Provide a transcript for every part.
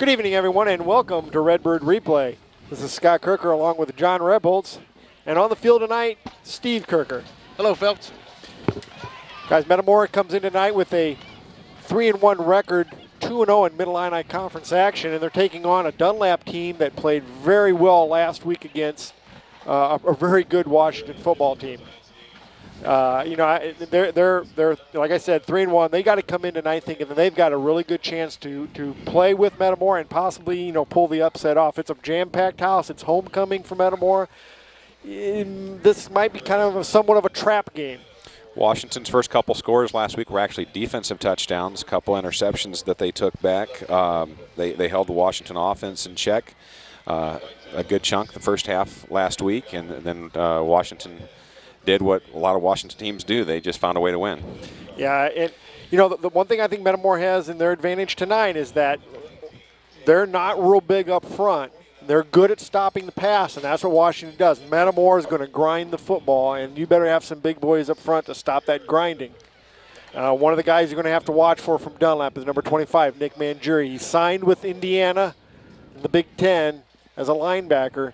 Good evening, everyone, and welcome to Redbird Replay. This is Scott Kirker along with John Rebholz. And on the field tonight, Steve Kirker. Hello, Phelps. Guys, Metamora comes in tonight with a 3-1 record, 2-0 in Mid-Illini Conference action, and they're taking on a Dunlap team that played very well last week against a very good Washington football team. They're like I said, 3-1. They got to come in tonight thinking that they've got a really good chance to play with Metamora and possibly pull the upset off. It's a jam-packed house. It's homecoming for Metamora. This might be kind of somewhat of a trap game. Washington's first couple scores last week were actually defensive touchdowns, a couple interceptions that they took back. They held the Washington offense in check a good chunk the first half last week, and then Washington did what a lot of Washington teams do. They just found a way to win. Yeah, the one thing I think Metamora has in their advantage tonight is that they're not real big up front. They're good at stopping the pass, and that's what Washington does. Metamora is going to grind the football, and you better have some big boys up front to stop that grinding. One of the guys you're going to have to watch for from Dunlap is number 25, Nick Mangieri. He signed with Indiana in the Big Ten as a linebacker.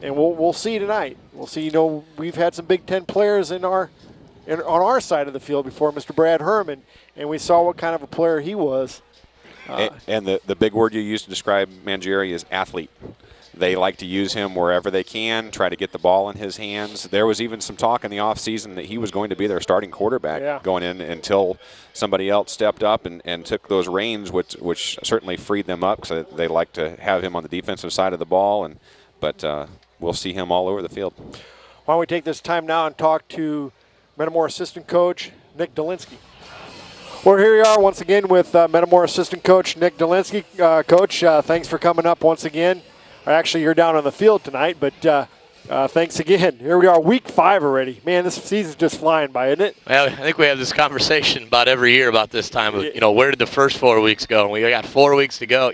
And we'll see tonight. We'll see. We've had some Big Ten players on our side of the field before, Mr. Brad Herman, and we saw what kind of a player he was. And the big word you use to describe Mangieri is athlete. They like to use him wherever they can, try to get the ball in his hands. There was even some talk in the offseason that he was going to be their starting quarterback going in until somebody else stepped up and took those reins, which certainly freed them up because they like to have him on the defensive side of the ball. But we'll see him all over the field. Why don't we take this time now and talk to Metamora assistant coach Nick Dolinsky. Well, here we are once again with Metamora assistant coach Nick Dolinsky. Coach, thanks for coming up once again. Actually, you're down on the field tonight, but thanks again. Here we are, week 5 already. Man, this season's just flying by, isn't it? Well, I think we have this conversation about every year about this time of, where did the first 4 weeks go? And we got 4 weeks to go,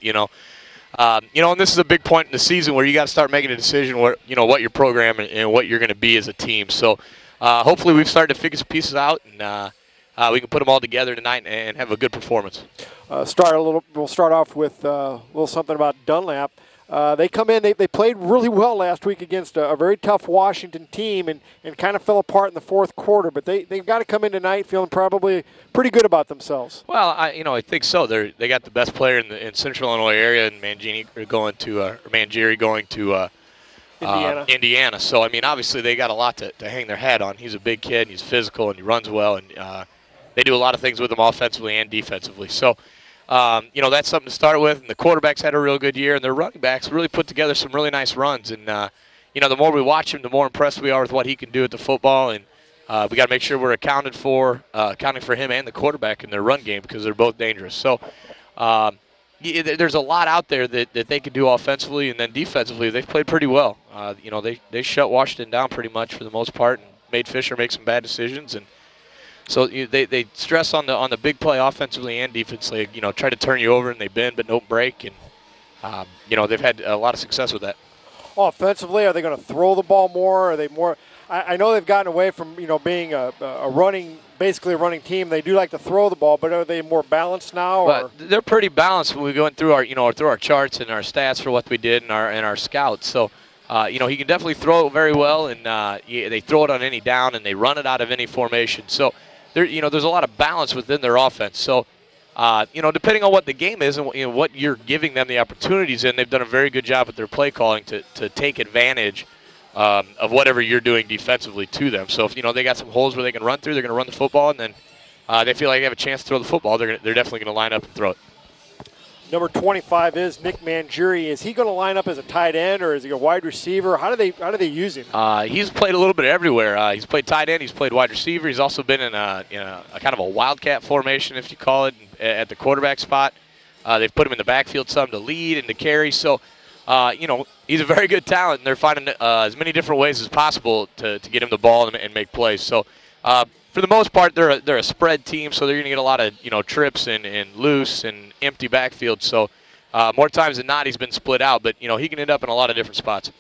and this is a big point in the season where you got to start making a decision what your program and what you're going to be as a team. So hopefully we've started to figure some pieces out and we can put them all together tonight and have a good performance. We'll start off with a little something about Dunlap. They come in, they played really well last week against a very tough Washington team and kind of fell apart in the fourth quarter. But they've got to come in tonight feeling probably pretty good about themselves. Well, I think so. They got the best player in Central Illinois area, and Mangieri going to Indiana. So, obviously they got a lot to hang their hat on. He's a big kid, and he's physical, and he runs well, and they do a lot of things with him offensively and defensively. So, that's something to start with. And the quarterbacks had a real good year, and their running backs really put together some really nice runs. And, the more we watch him, the more impressed we are with what he can do at the football. And we got to make sure we're accounting for him and the quarterback in their run game because they're both dangerous. So there's a lot out there that they can do offensively, and then defensively they've played pretty well. They shut Washington down pretty much for the most part and made Fisher make some bad decisions. And so they stress on the big play offensively and defensively. Try to turn you over and they bend but don't break, and they've had a lot of success with that. Offensively, are they going to throw the ball more? Are they more? I know they've gotten away from being a running team. They do like to throw the ball, but are they more balanced now? Well, they're pretty balanced when we go through our charts and our stats for what we did and our scouts. So. He can definitely throw it very well, and they throw it on any down, and they run it out of any formation. So, there's a lot of balance within their offense. So, depending on what the game is and what you're giving them the opportunities in, they've done a very good job with their play calling to take advantage of whatever you're doing defensively to them. So, if they got some holes where they can run through, they're going to run the football, and then they feel like they have a chance to throw the football. They're definitely going to line up and throw it. Number 25 is Nick Mangieri. Is he going to line up as a tight end or is he a wide receiver? How do they use him? He's played a little bit everywhere. He's played tight end. He's played wide receiver. He's also been in a kind of a wildcat formation, if you call it, at the quarterback spot. They've put him in the backfield some to lead and to carry. So, he's a very good talent, and they're finding as many different ways as possible to get him the ball and make plays. So, for the most part, they're a spread team, so they're going to get a lot of trips and loose and empty backfield. So more times than not, he's been split out, but he can end up in a lot of different spots.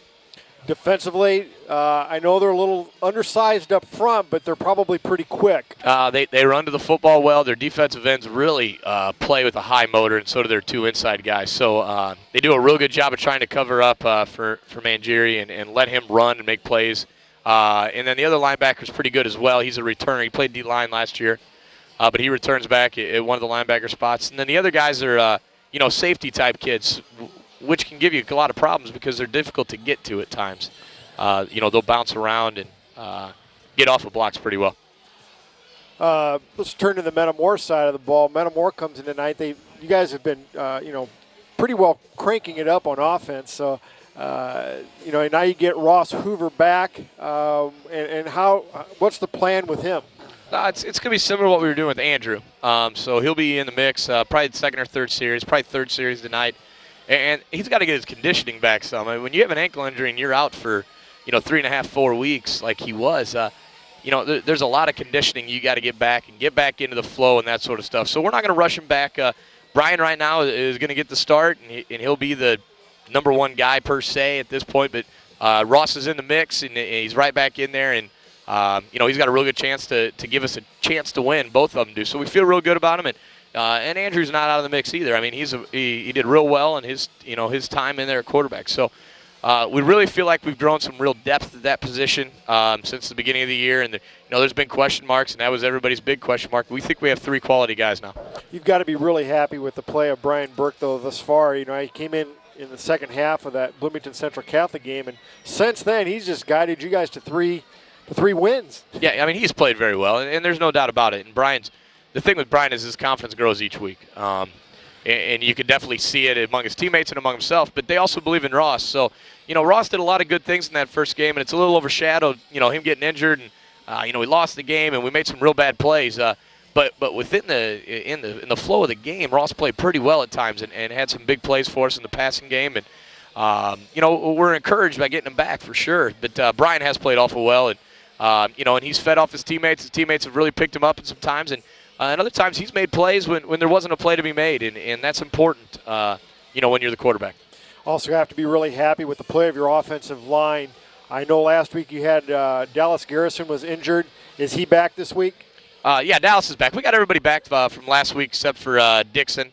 Defensively, I know they're a little undersized up front, but they're probably pretty quick. They run to the football well. Their defensive ends really play with a high motor, and so do their two inside guys. So they do a real good job of trying to cover up for Mangieri and let him run and make plays. And then the other linebacker is pretty good as well. He's a returner. He played D-line last year, but he returns back at one of the linebacker spots. And then the other guys are, safety-type kids, which can give you a lot of problems because they're difficult to get to at times. They'll bounce around and get off of blocks pretty well. Let's turn to the Metamora side of the ball. Metamora comes in tonight. You guys have been, pretty well cranking it up on offense. So, now you get Ross Hoover back. And what's the plan with him? It's going to be similar to what we were doing with Andrew. So he'll be in the mix, probably the second or third series, probably third series tonight. And he's got to get his conditioning back some. I mean, when you have an ankle injury and you're out for, 3.5, 4 weeks like he was, there's a lot of conditioning you got to get back into the flow and that sort of stuff. So we're not going to rush him back. Brian right now is going to get the start, and he'll be the number one guy per se at this point. But Ross is in the mix, and he's right back in there. And, he's got a real good chance to give us a chance to win. Both of them do. So we feel real good about him. And Andrew's not out of the mix either. I mean, he did real well in his time in there at quarterback. So we really feel like we've grown some real depth at that position since the beginning of the year. And there's been question marks, and that was everybody's big question mark. We think we have 3 quality guys now. You've got to be really happy with the play of Brian Burke, though, thus far. He came in the second half of that Bloomington Central Catholic game, and since then he's just guided you guys to three wins. Yeah, I mean, he's played very well, and there's no doubt about it. And the thing with Brian is his confidence grows each week. And you can definitely see it among his teammates and among himself, but they also believe in Ross. So, Ross did a lot of good things in that first game, and it's a little overshadowed, him getting injured, and, we lost the game, and we made some real bad plays. But within in the flow of the game, Ross played pretty well at times and had some big plays for us in the passing game. And, we're encouraged by getting him back for sure. But Brian has played awful well, and, and he's fed off his teammates. His teammates have really picked him up at some times, and other times he's made plays when there wasn't a play to be made, and that's important, when you're the quarterback. Also have to be really happy with the play of your offensive line. I know last week you had Dallas Garrison was injured. Is he back this week? Yeah, Dallas is back. We got everybody back from last week except for Dixon.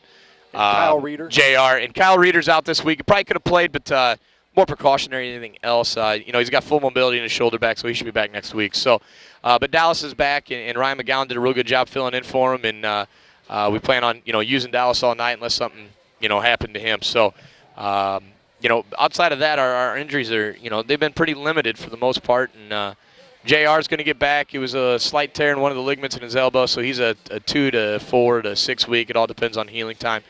And Kyle Reeder. JR. And Kyle Reeder's out this week. He probably could have played, but more precautionary than anything else. He's got full mobility in his shoulder back, so he should be back next week. So, but Dallas is back, and Ryan McGowan did a real good job filling in for him. And we plan on using Dallas all night unless something happened to him. So, outside of that, our injuries are they've been pretty limited for the most part. And JR is going to get back. It was a slight tear in one of the ligaments in his elbow, so he's a 2 to 4 to 6 week. It all depends on healing time.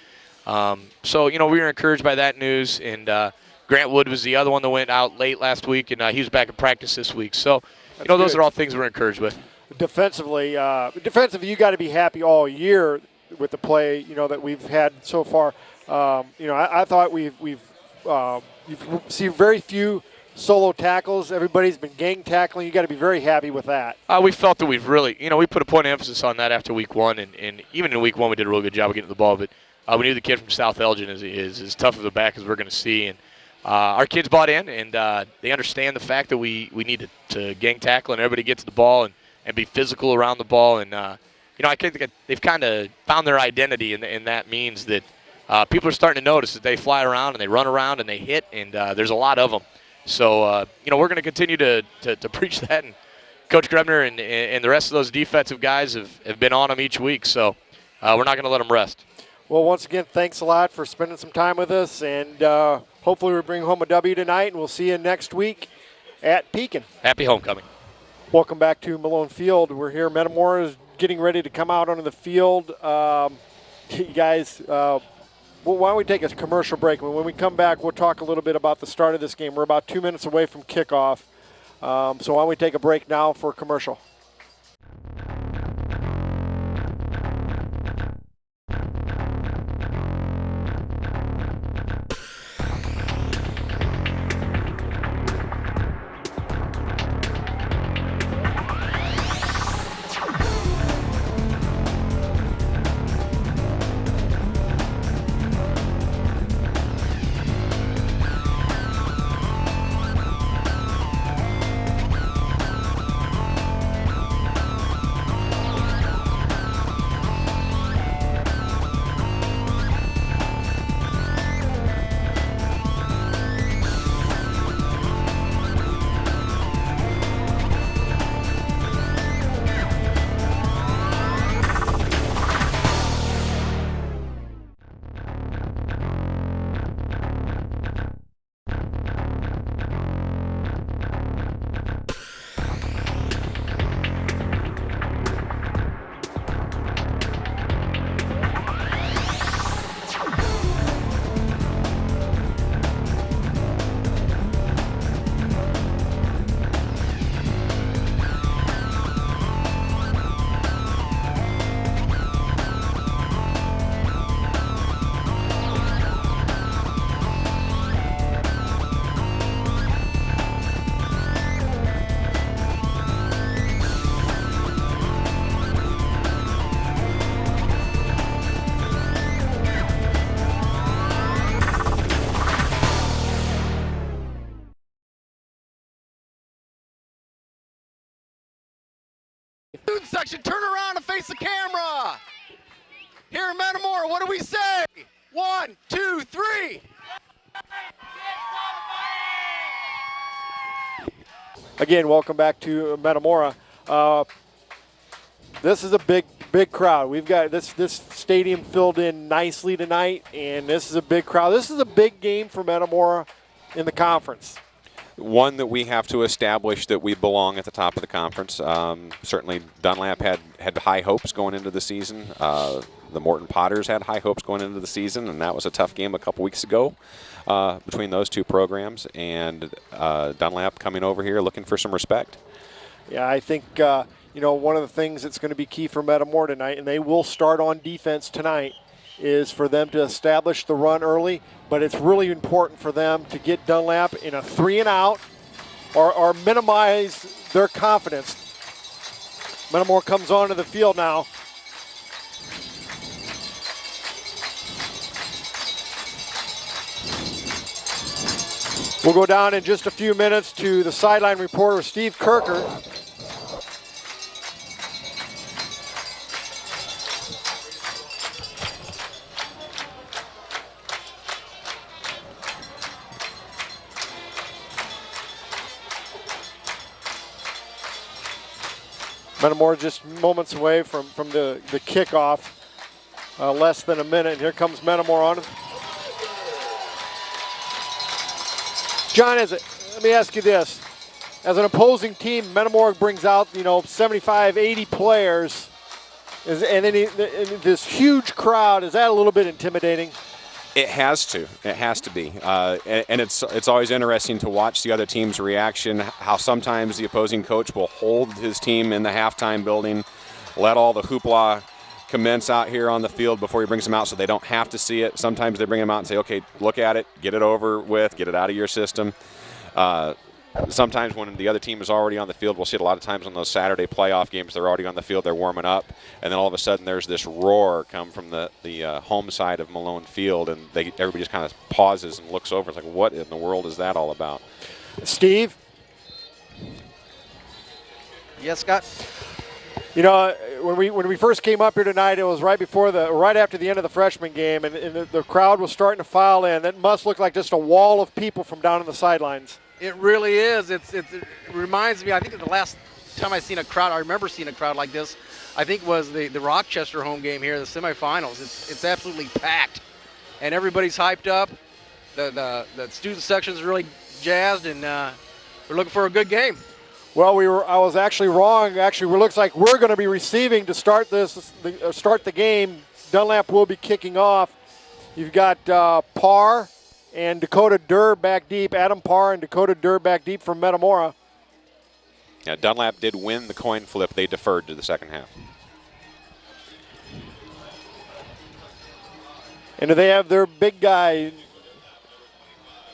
So we were encouraged by that news, and Grant Wood was the other one that went out late last week, and he was back in practice this week. So, those are all things we're encouraged with. Defensively, you got to be happy all year with the play, that we've had so far. I thought you've seen very few solo tackles. Everybody's been gang tackling. You got to be very happy with that. We felt that we've really, we put a point of emphasis on that after week 1, and even in week 1 we did a real good job of getting the ball. But we knew the kid from South Elgin is as tough of a back as we're going to see, and our kids bought in, and they understand the fact that we need to gang tackle and everybody get to the ball and be physical around the ball. And I think they've kind of found their identity, and that means that people are starting to notice that they fly around and they run around and they hit, and there's a lot of them. So, we're going to continue to preach that, and Coach Grebner and the rest of those defensive guys have been on them each week, so we're not going to let them rest. Well, once again, thanks a lot for spending some time with us, and hopefully we bring home a W tonight, and we'll see you next week at Pekin. Happy homecoming. Welcome back to Malone Field. We're here. Metamora is getting ready to come out onto the field. You guys, why don't we take a commercial break? When we come back, we'll talk a little bit about the start of this game. We're about 2 minutes away from kickoff. So why don't we take a break now for a commercial? Student section, turn around and face the camera. Here in Metamora, what do we say? 1, 2, 3. Again, welcome back to Metamora. This is a big crowd. We've got this stadium filled in nicely tonight, and this is a big crowd. This is a big game for Metamora in the conference. One that we have to establish that we belong at the top of the conference. Certainly Dunlap had high hopes going into the season. The Morton Potters had high hopes going into the season, and that was a tough game a couple weeks ago between those two programs. And Dunlap coming over here looking for some respect. Yeah, I think one of the things that's going to be key for Metamora tonight, and they will start on defense tonight, is for them to establish the run early, but it's really important for them to get Dunlap in a 3-and-out or minimize their confidence. Metamora comes onto the field now. We'll go down in just a few minutes to the sideline reporter, Steve Kirker. Metamora just moments away from the kickoff, less than a minute. Here comes Metamora on. John, let me ask you this. As an opposing team, Metamora brings out, 75, 80 players, and then this huge crowd. Is that a little bit intimidating? It has to. It has to be. And it's always interesting to watch the other team's reaction, how sometimes the opposing coach will hold his team in the halftime building, let all the hoopla commence out here on the field before he brings them out so they don't have to see it. Sometimes they bring them out and say, okay, look at it, get it over with, get it out of your system. Sometimes when the other team is already on the field, we'll see it a lot of times on those Saturday playoff games, they're already on the field, they're warming up, and then all of a sudden there's this roar come from the home side of Malone Field, and everybody just kind of pauses and looks over. It's like, what in the world is that all about? Steve? Yes, Scott? When we first came up here tonight, it was right after the end of the freshman game, and the crowd was starting to file in. That must look like just a wall of people from down on the sidelines. It really is. It reminds me, I think the last time I remember seeing a crowd like this, I think was the Rochester home game here, the semifinals. It's absolutely packed, and everybody's hyped up. The student section's really jazzed, and we're looking for a good game. Well, I was actually wrong. Actually, it looks like we're going to be receiving to start the game. Dunlap will be kicking off. You've got Parr and Dakota Durr back deep. Adam Parr and Dakota Durr back deep from Metamora. Yeah, Dunlap did win the coin flip. They deferred to the second half. And they have their big guy,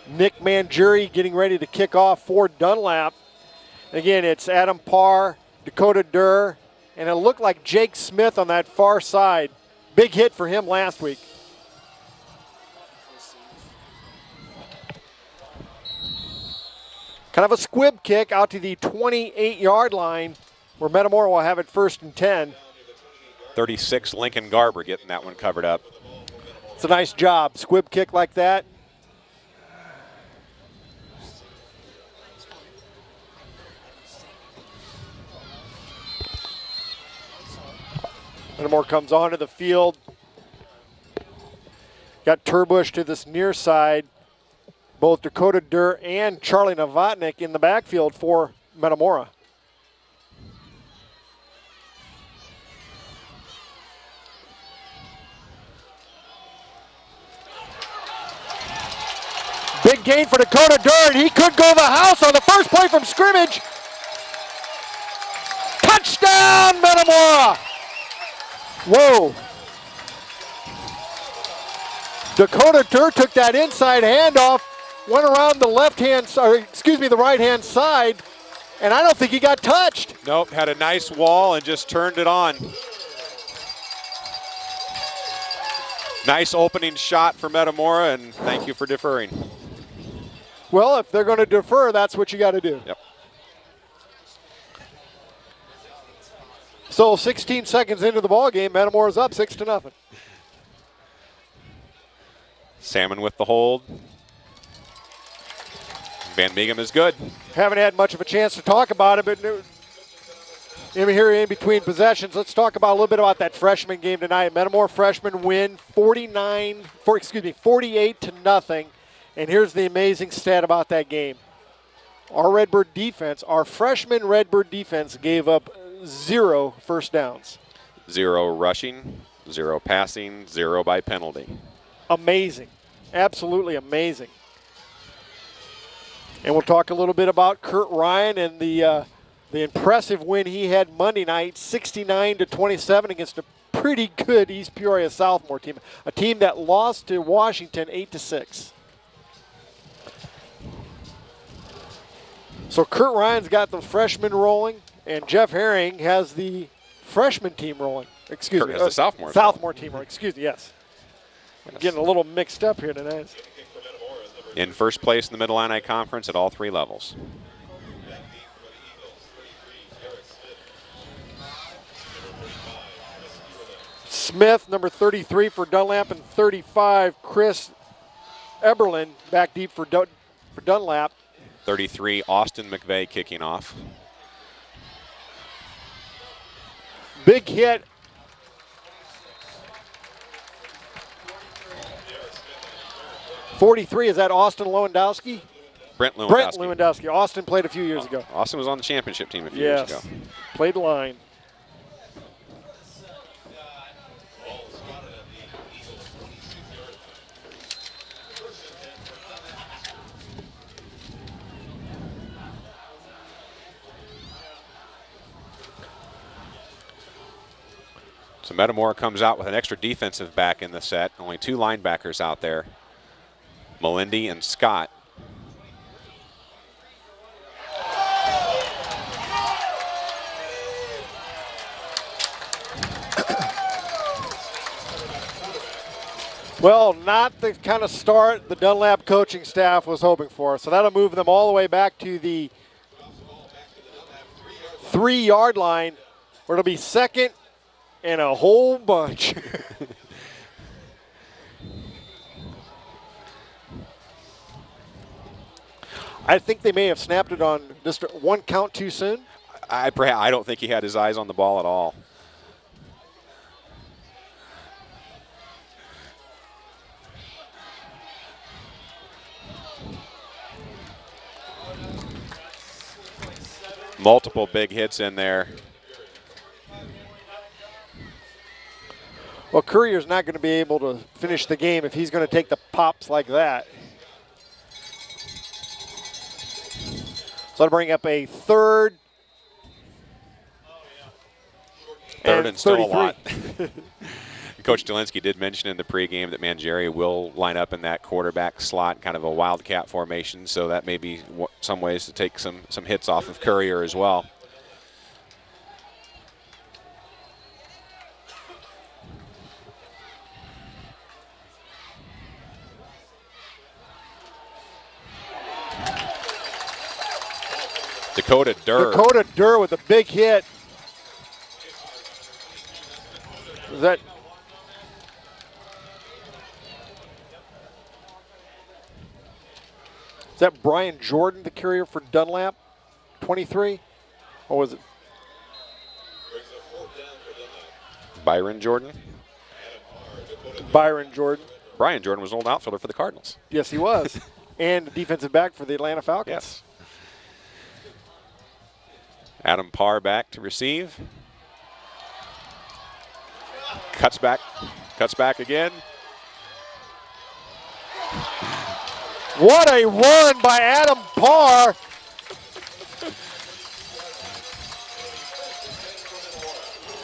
Nick Mangieri, getting ready to kick off for Dunlap. Again, it's Adam Parr, Dakota Durr, and it looked like Jake Smith on that far side. Big hit for him last week. Kind of a squib kick out to the 28-yard line where Metamora will have it 1st and 10. 36, Lincoln Garber getting that one covered up. It's a nice job. Squib kick like that. Metamora comes onto the field. Got Turbush to this near side. Both Dakota Durr and Charlie Novotnik in the backfield for Metamora. Big gain for Dakota Durr, and he could go the house on the first play from scrimmage. Touchdown, Metamora! Whoa. Dakota Durr took that inside handoff, went around the right-hand side, and I don't think he got touched. Nope, had a nice wall and just turned it on. Nice opening shot for Metamora, and thank you for deferring. Well, if they're going to defer, that's what you got to do. Yep. So 16 seconds into the ball game, Metamora's up 6-0. Salmon with the hold. Van Meeghem is good. Haven't had much of a chance to talk about it, but here in between possessions, let's talk about a little bit about that freshman game tonight. Metamora freshmen win 48-0. And here's the amazing stat about that game. Our Redbird defense, our freshman Redbird defense gave up 0 first downs. 0 rushing, 0 passing, 0 by penalty. Amazing. Absolutely amazing. And we'll talk a little bit about Kurt Ryan and the impressive win he had Monday night, 69-27 against a pretty good East Peoria sophomore team, a team that lost to Washington 8-6. So Kurt Ryan's got the freshmen rolling, and Jeff Herring has the freshman team rolling. Excuse me. Kurt has the sophomore. Sophomore team rolling. Excuse me, yes. I'm getting a little mixed up here tonight. In first place in the Mid-Illini Conference at all 3 levels. Smith, number 33 for Dunlap, and 35, Chris Eberlin, back deep for Dunlap. 33, Austin McVeigh kicking off. Big hit. .43, is that Austin Lewandowski? Brent Lewandowski. Brent Lewandowski. Austin played a few years ago. Austin was on the championship team a few years ago. Played line. So Metamora comes out with an extra defensive back in the set. Only 2 linebackers out there, Melindy and Scott. Well, not the kind of start the Dunlap coaching staff was hoping for. So that'll move them all the way back to the 3-yard line, where it'll be second and a whole bunch. I think they may have snapped it on just 1 count too soon. I don't think he had his eyes on the ball at all. Multiple big hits in there. Well, Courier's not going to be able to finish the game if he's going to take the pops like that. So that'll bring up a third. Third and still 33. a lot. Coach Delinsky did mention in the pregame that Mangieri will line up in that quarterback slot, kind of a wildcat formation, so that may be some ways to take some hits off of Courier as well. Dakota Durr with a big hit. Is that Brian Jordan, the carrier for Dunlap, 23? Or was it? Byron Jordan? Byron Jordan. Brian Jordan was an old outfielder for the Cardinals. Yes, he was. And defensive back for the Atlanta Falcons. Yes. Adam Parr back to receive. Cuts back again. What a run by Adam Parr.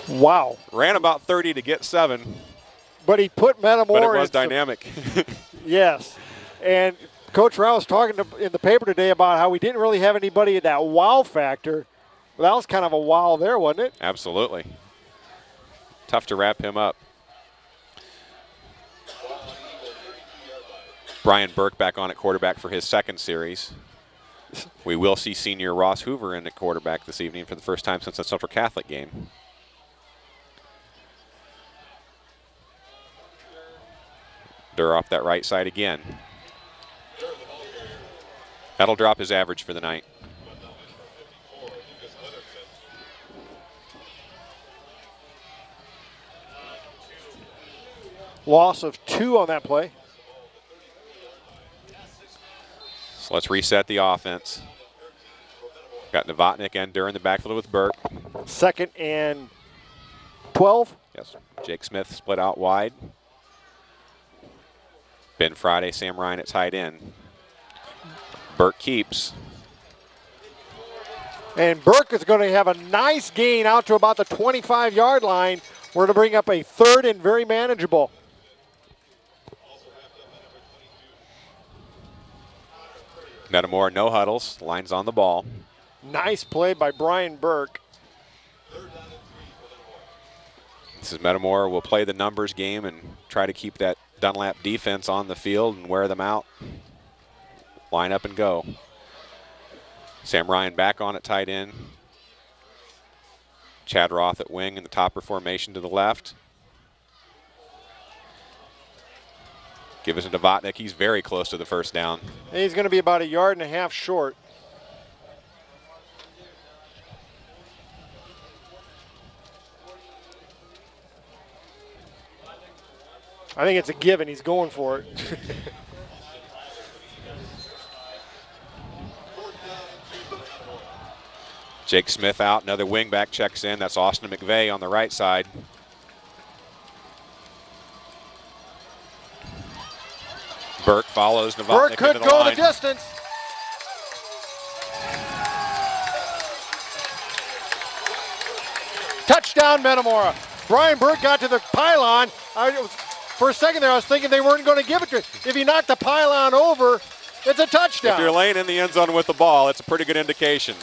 Wow. Ran about 30 to get 7. But he put Metamora. But it was dynamic. Yes. And Coach Rao was talking in the paper today about how we didn't really have anybody at that wow factor. Well, that was kind of a wow there, wasn't it? Absolutely. Tough to wrap him up. Brian Burke back on at quarterback for his second series. We will see senior Ross Hoover in at quarterback this evening for the first time since the Central Catholic game. Durr off that right side again. That'll drop his average for the night. Loss of 2 on that play. So let's reset the offense. Got Novotnik and Durr in the backfield with Burke. 2nd and 12. Yes, Jake Smith split out wide. Ben Friday, Sam Ryan at tight end. Burke keeps. And Burke is going to have a nice gain out to about the 25-yard line. We're going to bring up a 3rd and very manageable. Metamora, no huddles. Line's on the ball. Nice play by Brian Burke. This is Metamora will play the numbers game and try to keep that Dunlap defense on the field and wear them out. Line up and go. Sam Ryan back on at tight end. Chad Roth at wing in the topper formation to the left. Give us a Novotnik. He's very close to the first down. And he's going to be about 1.5 yards short. I think it's a given. He's going for it. Jake Smith out. Another wing back checks in. That's Austin McVeigh on the right side. Burke follows Novotnik Burke could into the go line. the distance. Touchdown, Metamora. Brian Burke got to the pylon. For a second there, I was thinking they weren't going to give it to him. If he knocked the pylon over, it's a touchdown. If you're laying in the end zone with the ball, it's a pretty good indication.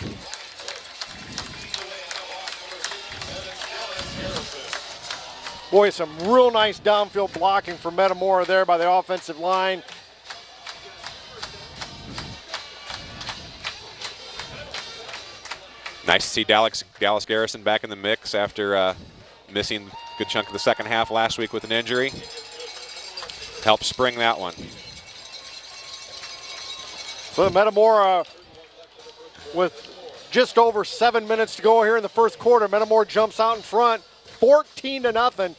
Boy, some real nice downfield blocking for Metamora there by the offensive line. Nice to see Dallas Garrison back in the mix after missing a good chunk of the second half last week with an injury. Helped spring that one. So Metamora, with just over 7 minutes to go here in the first quarter, Metamora jumps out in front, 14-0.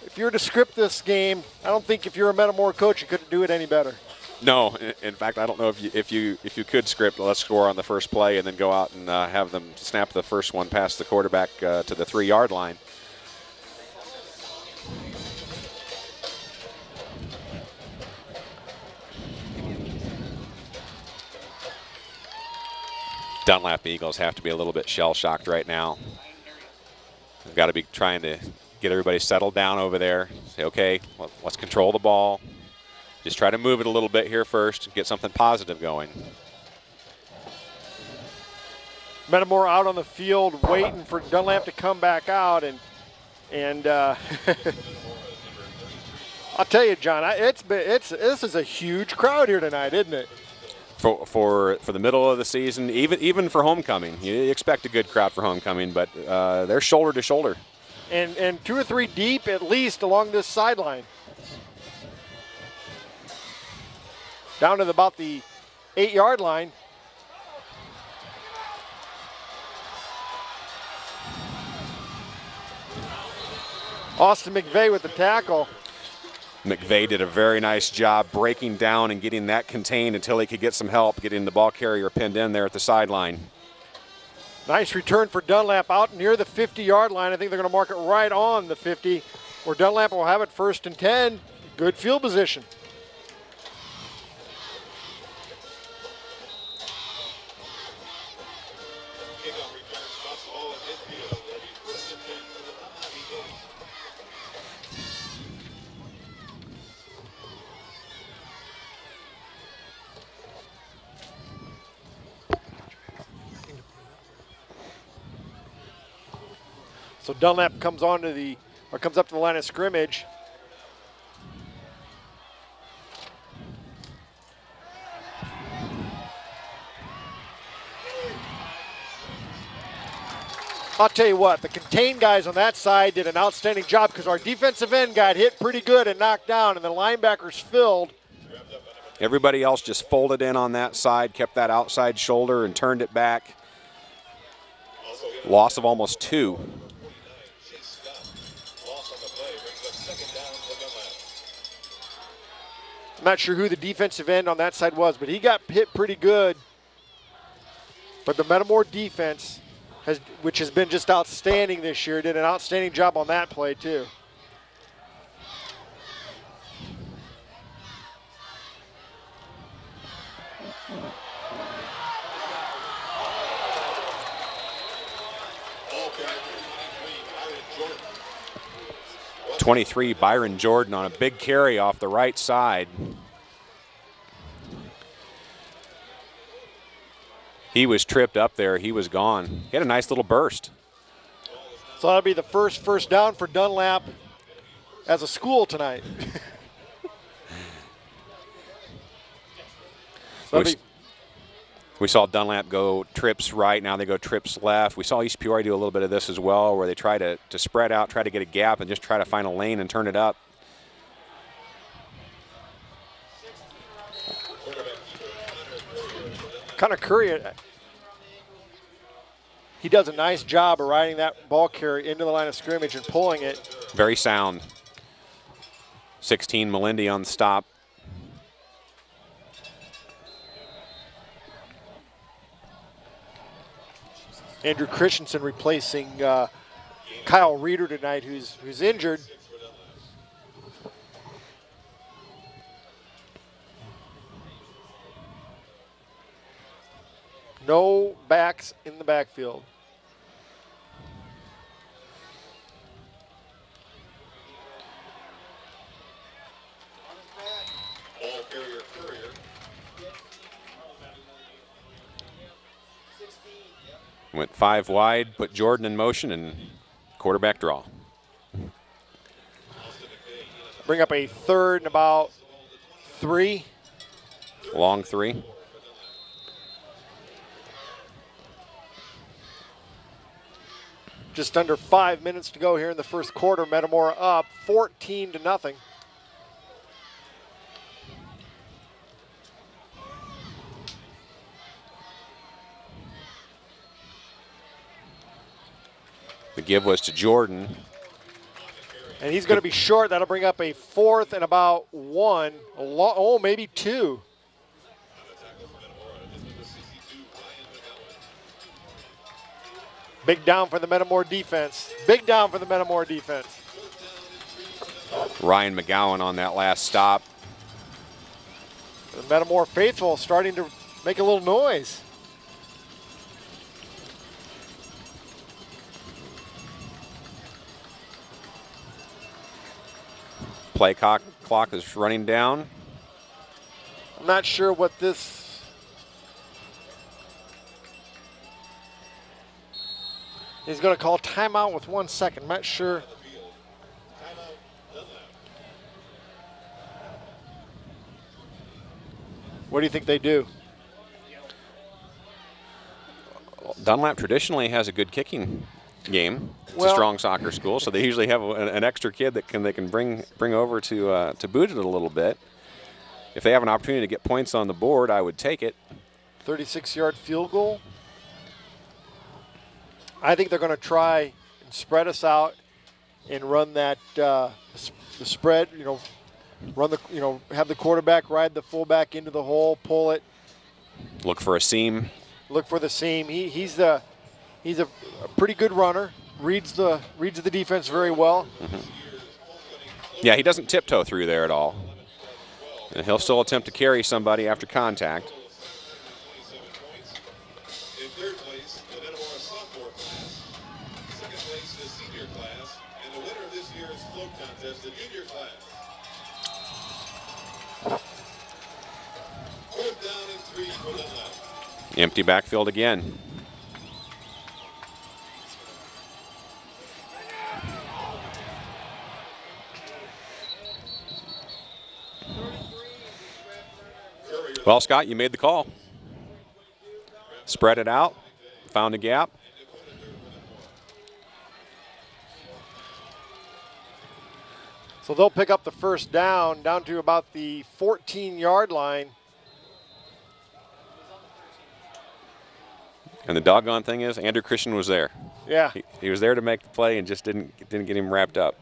If you were to script this game, I don't think if you're a Metamora coach, you couldn't do it any better. No, in fact, I don't know if you could script let's score on the first play and then go out and have them snap the first one past the quarterback to the 3-yard line. Dunlap Eagles have to be a little bit shell-shocked right now. They've got to be trying to get everybody settled down over there. Say, okay, let's control the ball. Just try to move it a little bit here first and get something positive going. Metamora out on the field waiting for Dunlap to come back out, and I'll tell you, John, this is a huge crowd here tonight, isn't it? For the middle of the season, even for homecoming, you expect a good crowd for homecoming, but they're shoulder to shoulder. And 2 or 3 deep at least along this sideline. Down to about the 8-yard line. Austin McVeigh with the tackle. McVeigh did a very nice job breaking down and getting that contained until he could get some help getting the ball carrier pinned in there at the sideline. Nice return for Dunlap out near the 50-yard line. I think they're going to mark it right on the 50, where Dunlap will have it 1st and 10. Good field position. So Dunlap comes up to the line of scrimmage. I'll tell you what, the contained guys on that side did an outstanding job because our defensive end got hit pretty good and knocked down, and the linebackers filled. Everybody else just folded in on that side, kept that outside shoulder and turned it back. Loss of almost 2. I'm not sure who the defensive end on that side was, but he got hit pretty good. But the Metamora defense, which has been just outstanding this year, did an outstanding job on that play too. .23 Byron Jordan on a big carry off the right side. He was tripped up there. He was gone. He had a nice little burst. So that'll be the first down for Dunlap as a school tonight. We saw Dunlap go trips right. Now they go trips left. We saw East Peoria do a little bit of this as well, where they try to spread out, try to get a gap, and just try to find a lane and turn it up. Connor Curry, he does a nice job of riding that ball carry into the line of scrimmage and pulling it. Very sound. 16 Melindy on the stop. Andrew Christensen replacing Kyle Reeder tonight, who's injured. No backs in the backfield. Went 5 wide, put Jordan in motion, and quarterback draw. Bring up a third and about 3. Long 3. Just under 5 minutes to go here in the first quarter. Metamora up 14-0. The give was to Jordan. And he's going to be short. That'll bring up a 4th and about 1. Oh, maybe 2. Big down for the Metamora defense. Big down for the Metamora defense. Ryan McGowan on that last stop. The Metamora faithful starting to make a little noise. Play clock is running down. I'm not sure what this. He's going to call timeout with 1 second. I'm not sure. What do you think they do? Dunlap traditionally has a good kicking game. It's a Well, strong soccer school, so they usually have an extra kid that they can bring over to boot it a little bit. If they have an opportunity to get points on the board, I would take it. 36-yard field goal. I think they're going to try and spread us out and run that the spread. Have the quarterback ride the fullback into the hole, pull it. Look for a seam. Look for the seam. He's a pretty good runner. Reads the defense very well. Mm-hmm. Yeah, he doesn't tiptoe through there at all. And he'll still attempt to carry somebody after contact. In third place, the Metamora sophomore class. Second place, the senior class. And the winner of this year's float contest, the junior class. 4th down and 3 for Dunlap. Empty backfield again. Well, Scott, you made the call. Spread it out, found a gap. So they'll pick up the first down to about the 14-yard line. And the doggone thing is, Andrew Christian was there. Yeah. He was there to make the play and just didn't get him wrapped up.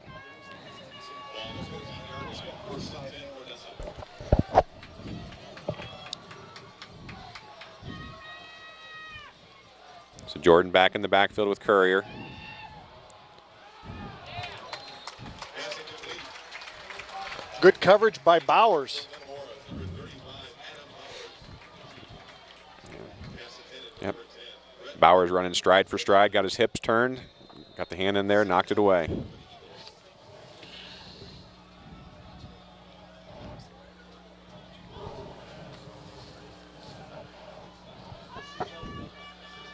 So Jordan back in the backfield with Courier. Good coverage by Bowers. Yep. Bowers running stride for stride, got his hips turned, got the hand in there, knocked it away.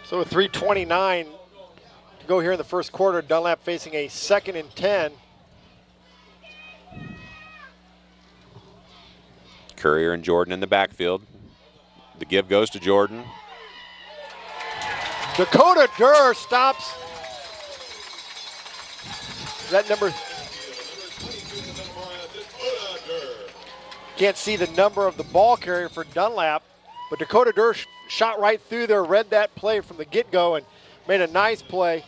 So with 3:29 to go here in the first quarter, Dunlap facing a 2nd and 10. Courier and Jordan in the backfield. The give goes to Jordan. Dakota Durr stops. That number. Can't see the number of the ball carrier for Dunlap, but Dakota Durr shot right through there, read that play from the get-go, and made a nice play.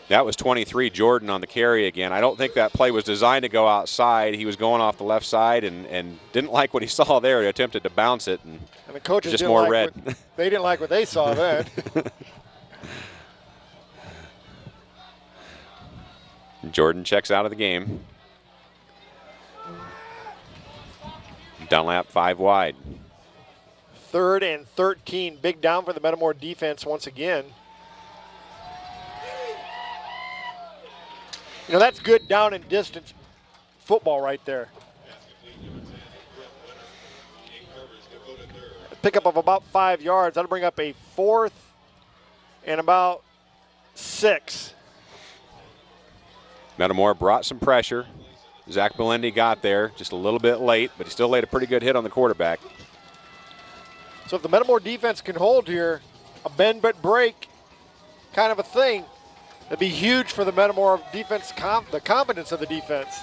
That was 23, Jordan on the carry again. I don't think that play was designed to go outside. He was going off the left side and didn't like what he saw there. He attempted to bounce it, and the coaches just didn't more like red. They didn't like what they saw then. Jordan checks out of the game. Dunlap 5 wide. 3rd and 13. Big down for the Metamora defense once again. You know, that's good down and distance football right there. Pickup of about 5 yards. That'll bring up a 4th and about 6. Metamora brought some pressure. Zach Melendi got there just a little bit late, but he still laid a pretty good hit on the quarterback. So if the Metamora defense can hold here, a bend but break kind of a thing, that'd be huge for the Metamora defense, the confidence of the defense.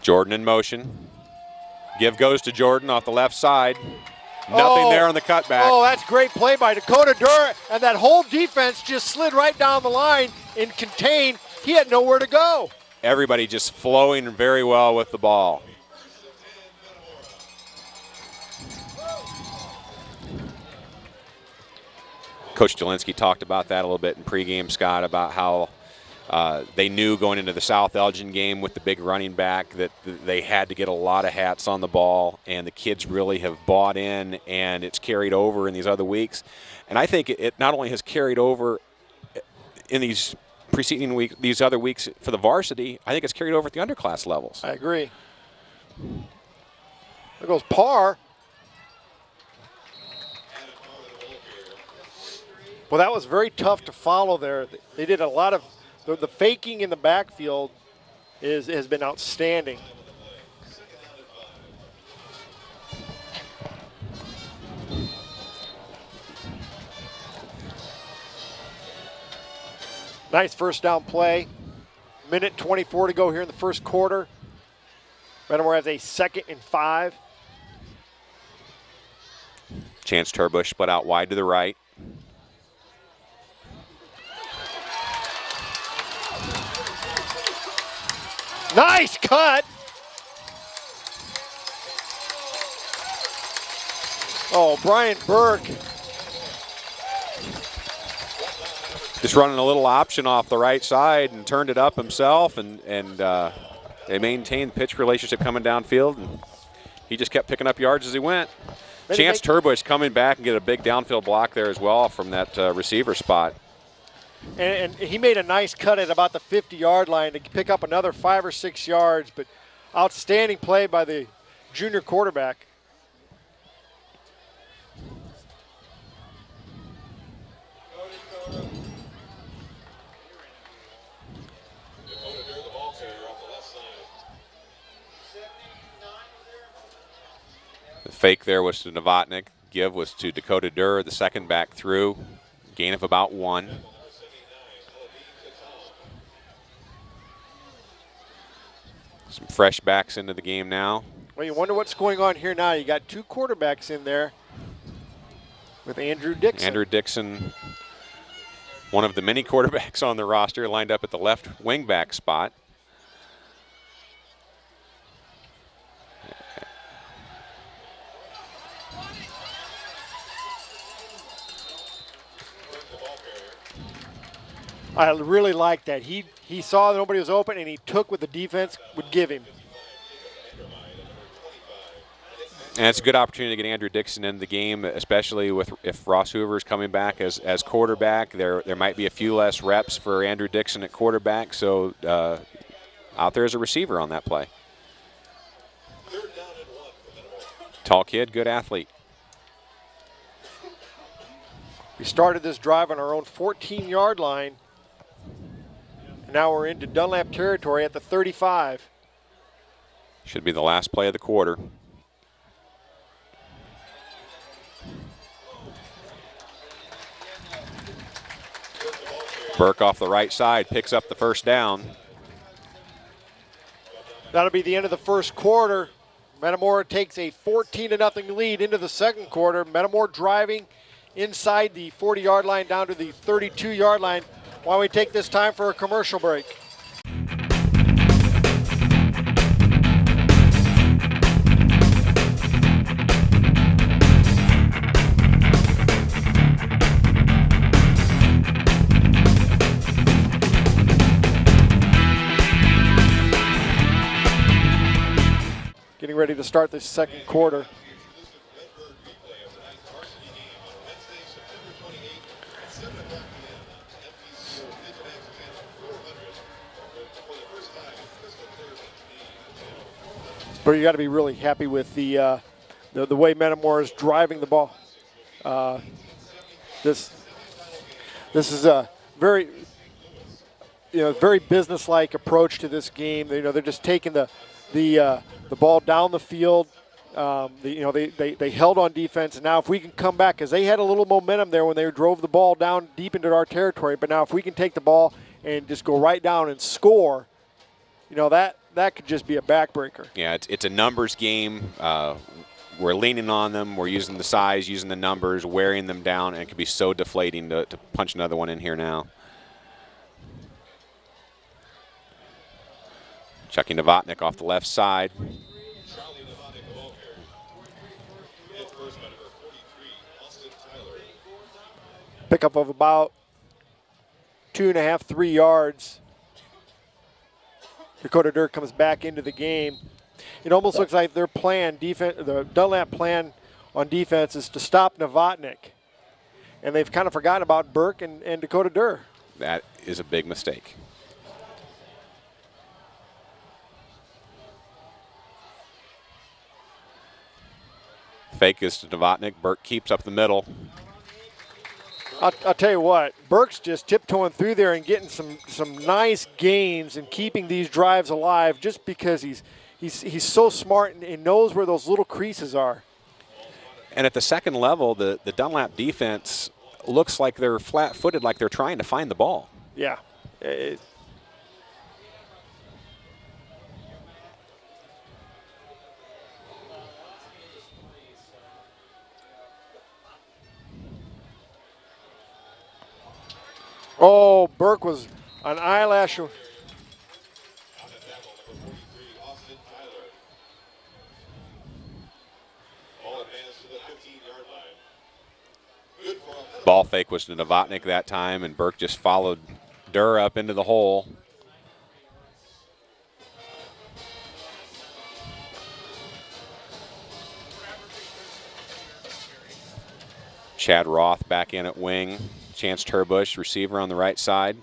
Jordan in motion. Give goes to Jordan off the left side. Nothing there on the cutback. Oh, that's great play by Dakota Durr, and that whole defense just slid right down the line and contained. He had nowhere to go. Everybody just flowing very well with the ball. Coach Jelinski talked about that a little bit in pregame, Scott, about how they knew going into the South Elgin game with the big running back that they had to get a lot of hats on the ball, and the kids really have bought in, and it's carried over in these other weeks. And I think it not only has carried over in these preceding weeks, these other weeks for the varsity, I think it's carried over at the underclass levels. I agree. There goes Parr. Well, that was very tough to follow there. They did a lot of the faking in the backfield has been outstanding. Nice first down play. Minute 24 to go here in the first quarter. Metamora has a 2nd and 5. Chance Turbush split out wide to the right. Nice cut. Oh, Brian Burke. Just running a little option off the right side and turned it up himself, and they maintained pitch relationship coming downfield, and he just kept picking up yards as he went. Chance Turbush coming back and get a big downfield block there as well from that receiver spot. And he made a nice cut at about the 50-yard line to pick up another 5 or 6 yards, but outstanding play by the junior quarterback. The fake there was to Novotnik. Give was to Dakota Durr, the second back through. Gain of about 1. Some fresh backs into the game now. Well, you wonder what's going on here now. You got 2 quarterbacks in there with Andrew Dixon. Andrew Dixon, one of the many quarterbacks on the roster, lined up at the left wingback spot. I really like that. He saw that nobody was open, and he took what the defense would give him. And it's a good opportunity to get Andrew Dixon in the game, especially with if Ross Hoover's coming back as quarterback. There might be a few less reps for Andrew Dixon at quarterback, so out there as a receiver on that play. Tall kid, good athlete. We started this drive on our own 14-yard line. Now we're into Dunlap territory at the 35. Should be the last play of the quarter. Burke off the right side picks up the first down. That'll be the end of the first quarter. Metamora takes a 14-0 lead into the second quarter. Metamora driving inside the 40-yard line down to the 32-yard line. Why don't we take this time for a commercial break? Getting ready to start the second quarter. But you got to be really happy with the way Metamora is driving the ball. This is a very very businesslike approach to this game. They're just taking the ball down the field. They held on defense, and now if we can come back, because they had a little momentum there when they drove the ball down deep into our territory. But now if we can take the ball and just go right down and score, that could just be a backbreaker. Yeah, it's a numbers game. We're leaning on them. We're using the size, using the numbers, wearing them down, and it can be so deflating to punch another one in here now. Chucky Novotnik off the left side. Pickup of about 2.5, 3 yards. Dakota Dirk comes back into the game. It almost looks like their plan, the Dunlap plan on defense, is to stop Novotnik. And they've kind of forgotten about Burke and Dakota Dirk. That is a big mistake. Fake is to Novotnik. Burke keeps up the middle. I'll tell you what, Burke's just tiptoeing through there and getting some nice gains and keeping these drives alive just because he's so smart and knows where those little creases are. And at the second level, the Dunlap defense looks like they're flat-footed, like they're trying to find the ball. Yeah. Oh, Burke was an eyelash. Ball fake was to Novotnik that time, and Burke just followed Durr up into the hole. Chad Roth back in at wing. Chance Turbush, receiver on the right side.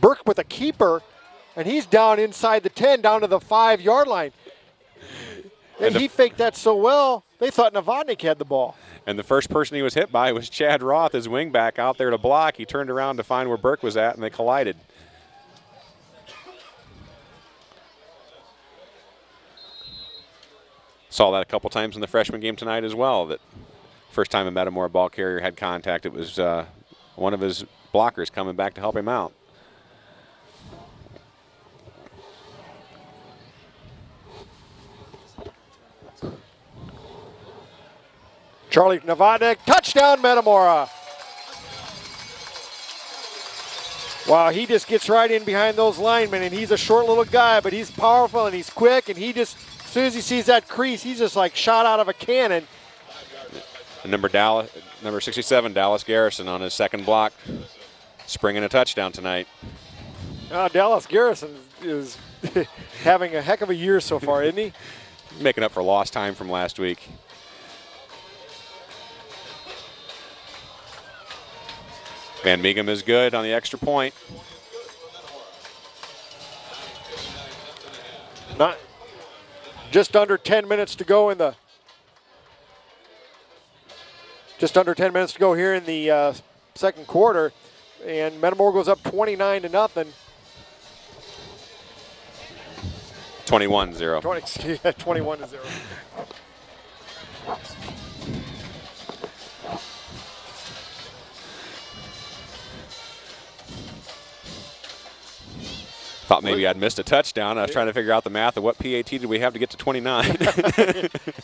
Burke with a keeper, and he's down inside the 10, down to the 5-yard line. And he faked that so well, they thought Novotnik had the ball. And the first person he was hit by was Chad Roth, his wingback, out there to block. He turned around to find where Burke was at, and they collided. Saw that a couple times in the freshman game tonight as well, that first time a Metamora ball carrier had contact, it was one of his blockers coming back to help him out. Charlie Novotnik, touchdown Metamora. Wow, he just gets right in behind those linemen, and he's a short little guy, but he's powerful and he's quick, and he just, as soon as he sees that crease, he's just like shot out of a cannon. And number 67, Dallas Garrison on his second block, springing a touchdown tonight. Dallas Garrison is having a heck of a year so far, isn't he? Making up for lost time from last week. Van Meegum is good on the extra point. Not just under 10 minutes to go in the. Just under 10 minutes to go here in the second quarter, and Metamora goes up 29-0. 21-0. 21-0. Thought maybe I'd missed a touchdown. I was trying to figure out the math of what PAT did we have to get to 29.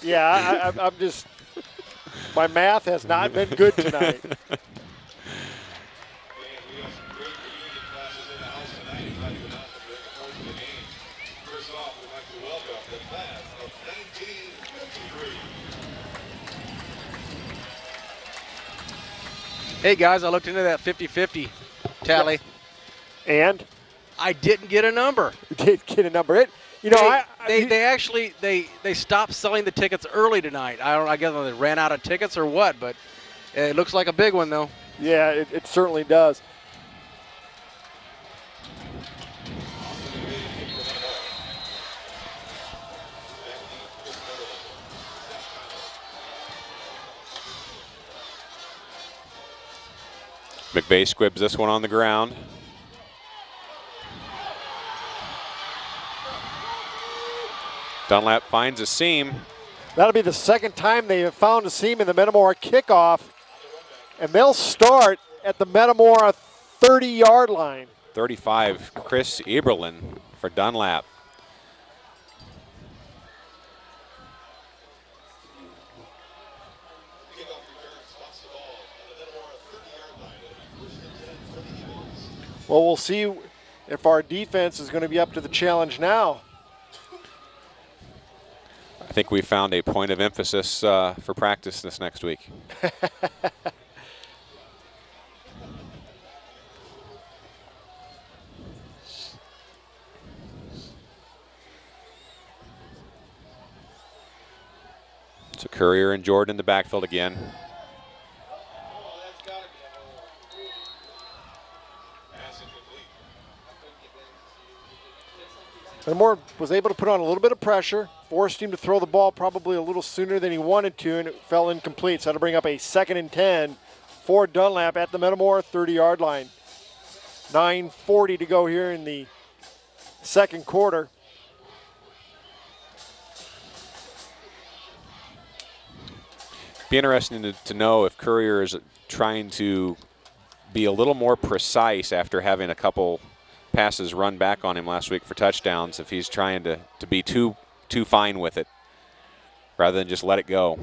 Yeah, I'm just, my math has not been good tonight. Hey guys, I looked into that 50-50 tally. And? I didn't get a number. You did get a number. They actually stopped selling the tickets early tonight. I guess they ran out of tickets or what, but it looks like a big one though. Yeah, it certainly does. McVeigh squibs this one on the ground. Dunlap finds a seam. That'll be the second time they have found a seam in the Metamora kickoff, and they'll start at the Metamora 30-yard line. 35, Chris Eberlin for Dunlap. Well, we'll see if our defense is going to be up to the challenge now. I think we found a point of emphasis for practice this next week. So Courier and Jordan in the backfield again. Metamora was able to put on a little bit of pressure, forced him to throw the ball probably a little sooner than he wanted to, and it fell incomplete. So that'll bring up a 2nd and 10 for Dunlap at the Metamora 30-yard line. 9:40 to go here in the second quarter. Be interesting to know if Courier is trying to be a little more precise after having a couple passes run back on him last week for touchdowns, if he's trying to be too fine with it rather than just let it go.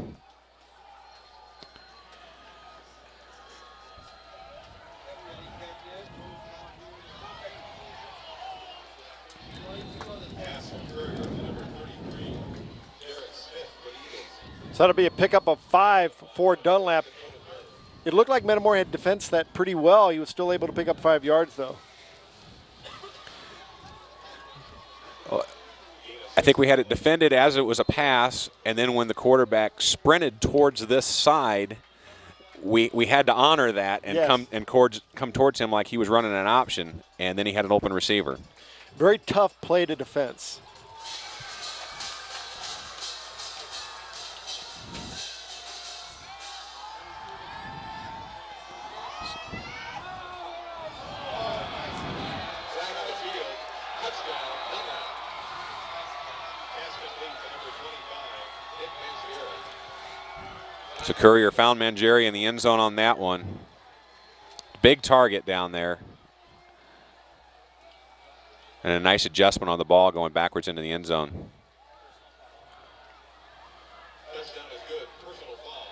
So that'll be a pickup of 5 for Dunlap. It looked like Metamora had defensed that pretty well. He was still able to pick up 5 yards, though. I think we had it defended as it was a pass, and then when the quarterback sprinted towards this side, we had to honor that and yes. come towards him like he was running an option, and then he had an open receiver. Very tough play to defense. So Courier found Mangieri in the end zone on that one. big target down there. And a nice adjustment on the ball going backwards into the end zone. Touchdown is good. Personal foul.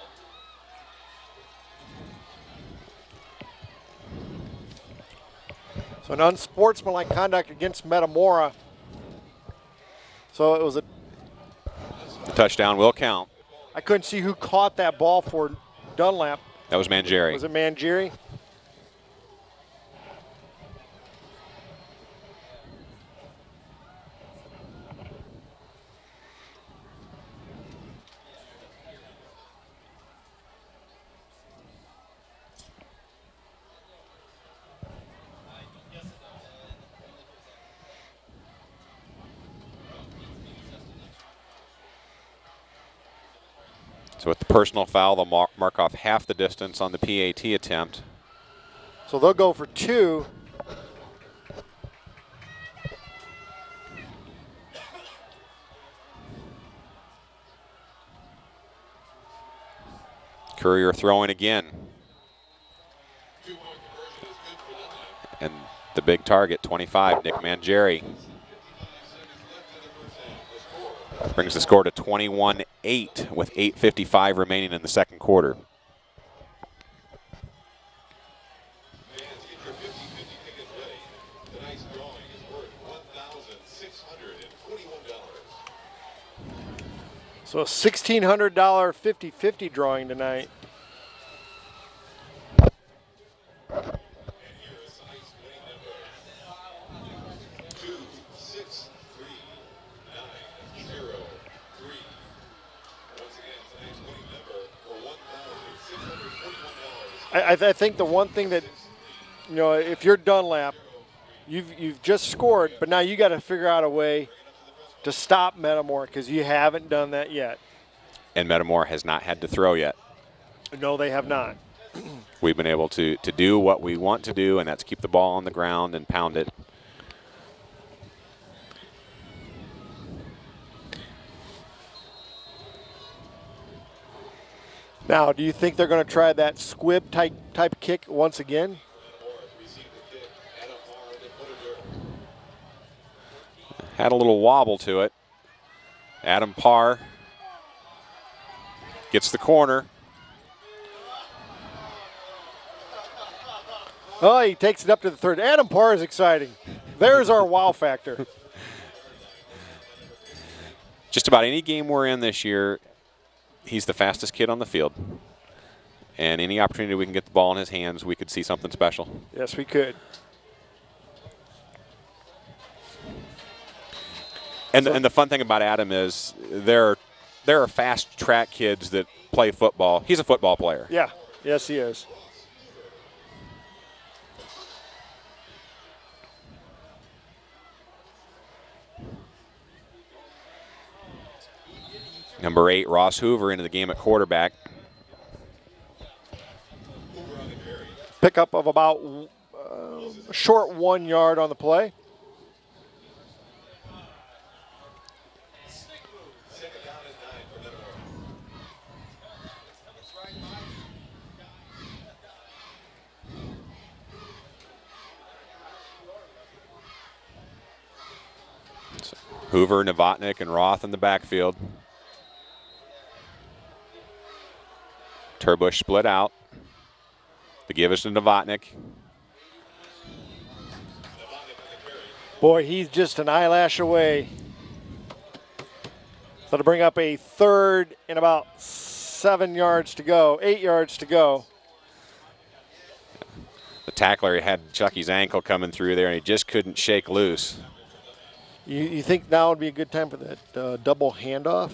So an unsportsmanlike conduct against Metamora. So it was a. The touchdown will count. I couldn't see who caught that ball for Dunlap. That was Mangieri. Was it Mangieri? So with the personal foul, they'll mark off half the distance on the PAT attempt. So they'll go for 2. Courier throwing again. And the big target, 25, Nick Mangieri. Brings the score to 21-8 with 8:55 remaining in the second quarter. Fans, get your 50-50 tickets ready. Tonight's drawing is worth $1,641. So a $1,600 50-50 drawing tonight. And here is tonight's winning number. 263-903. Once again, tonight's winning number for $1,641. I think the one thing that, you know, if you're Dunlap, you've just scored, but now you got to figure out a way to stop Metamora because you haven't done that yet. And Metamora has not had to throw yet. No, they have not. We've been able to do what we want to do, and that's keep the ball on the ground and pound it. Now, do you think they're going to try that squib type kick once again? Had a little wobble to it. Adam Parr gets the corner. Oh, he takes it up to the 3rd. Adam Parr is exciting. There's our wow factor. Just about any game we're in this year, he's the fastest kid on the field. And any opportunity we can get the ball in his hands, we could see something special. Yes, we could. And the fun thing about Adam is there are fast track kids that play football. He's a football player. Yeah. Yes, he is. Number 8, Ross Hoover, into the game at quarterback. Pickup of about a short 1 yard on the play. Hoover, Novotnik, and Roth in the backfield. Turbush split out. The give is to Novotnik. Boy, he's just an eyelash away. So to bring up a 3rd and about 7 yards to go, 8 yards to go. The tackler had Chucky's ankle coming through there, and he just couldn't shake loose. You think now would be a good time for that double handoff?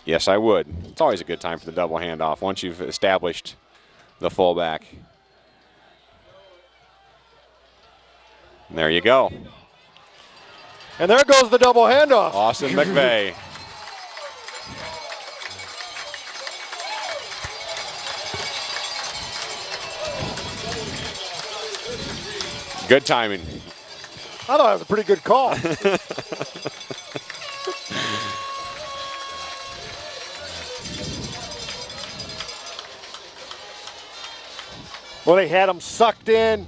Yes, I would. It's always a good time for the double handoff once you've established the fullback. And there you go. And there goes the double handoff. Austin McVeigh. Good timing. I thought it was a pretty good call. Well, they had him sucked in,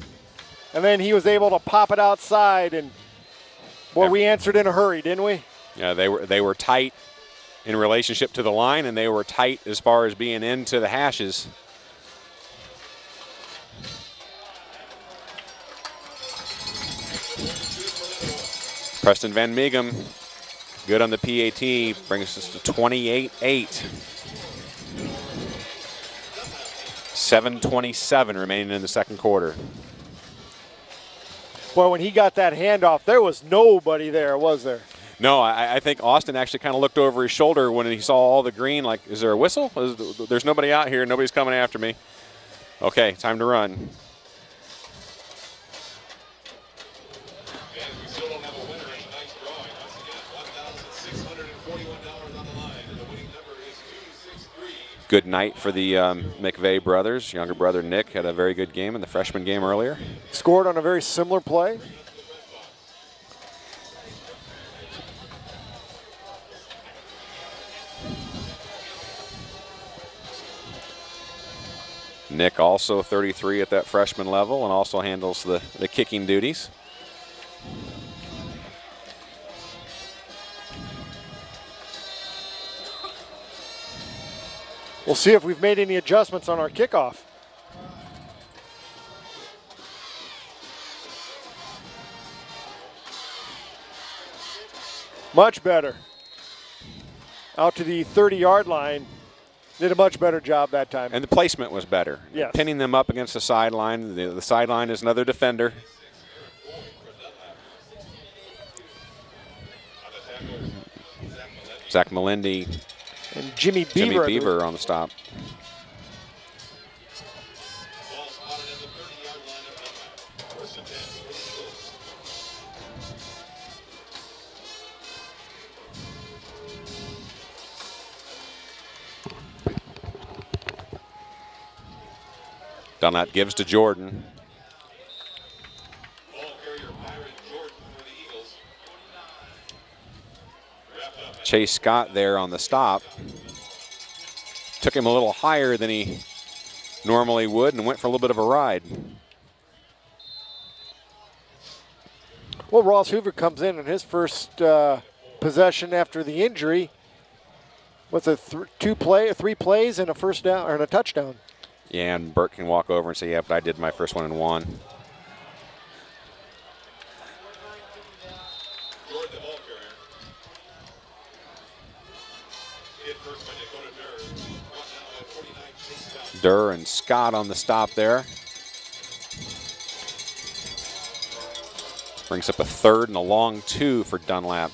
and then he was able to pop it outside, and boy, we answered in a hurry, didn't we? Yeah, they were tight in relationship to the line, and they were tight as far as being into the hashes. Preston Van Meeghem, good on the PAT, brings us to 28-8. 7:27 remaining in the second quarter. Well, when he got that handoff, there was nobody there, was there? No, I think Austin actually kind of looked over his shoulder when he saw all the green, like, is there a whistle? There's nobody out here. Nobody's coming after me. Okay, time to run. Good night for the McVeigh brothers. Younger brother Nick had a very good game in the freshman game earlier. Scored on a very similar play. Nick also 33 at that freshman level and also handles the kicking duties. We'll see if we've made any adjustments on our kickoff. Much better. Out to the 30-yard line. Did a much better job that time. And the placement was better. Yes. Pinning them up against the sideline. The sideline is another defender. Zach Melindy. And Jimmy Beaver on the stop. Dunlap gives to Jordan. Chase Scott there on the stop. Took him a little higher than he normally would and went for a little bit of a ride. Well, Ross Hoover comes in his first possession after the injury. What's it, 3 plays and a first down or a touchdown? Yeah, and Burt can walk over and say, yeah, but I did my first one in one. Durr and Scott on the stop there. Brings up a 3rd and a long 2 for Dunlap.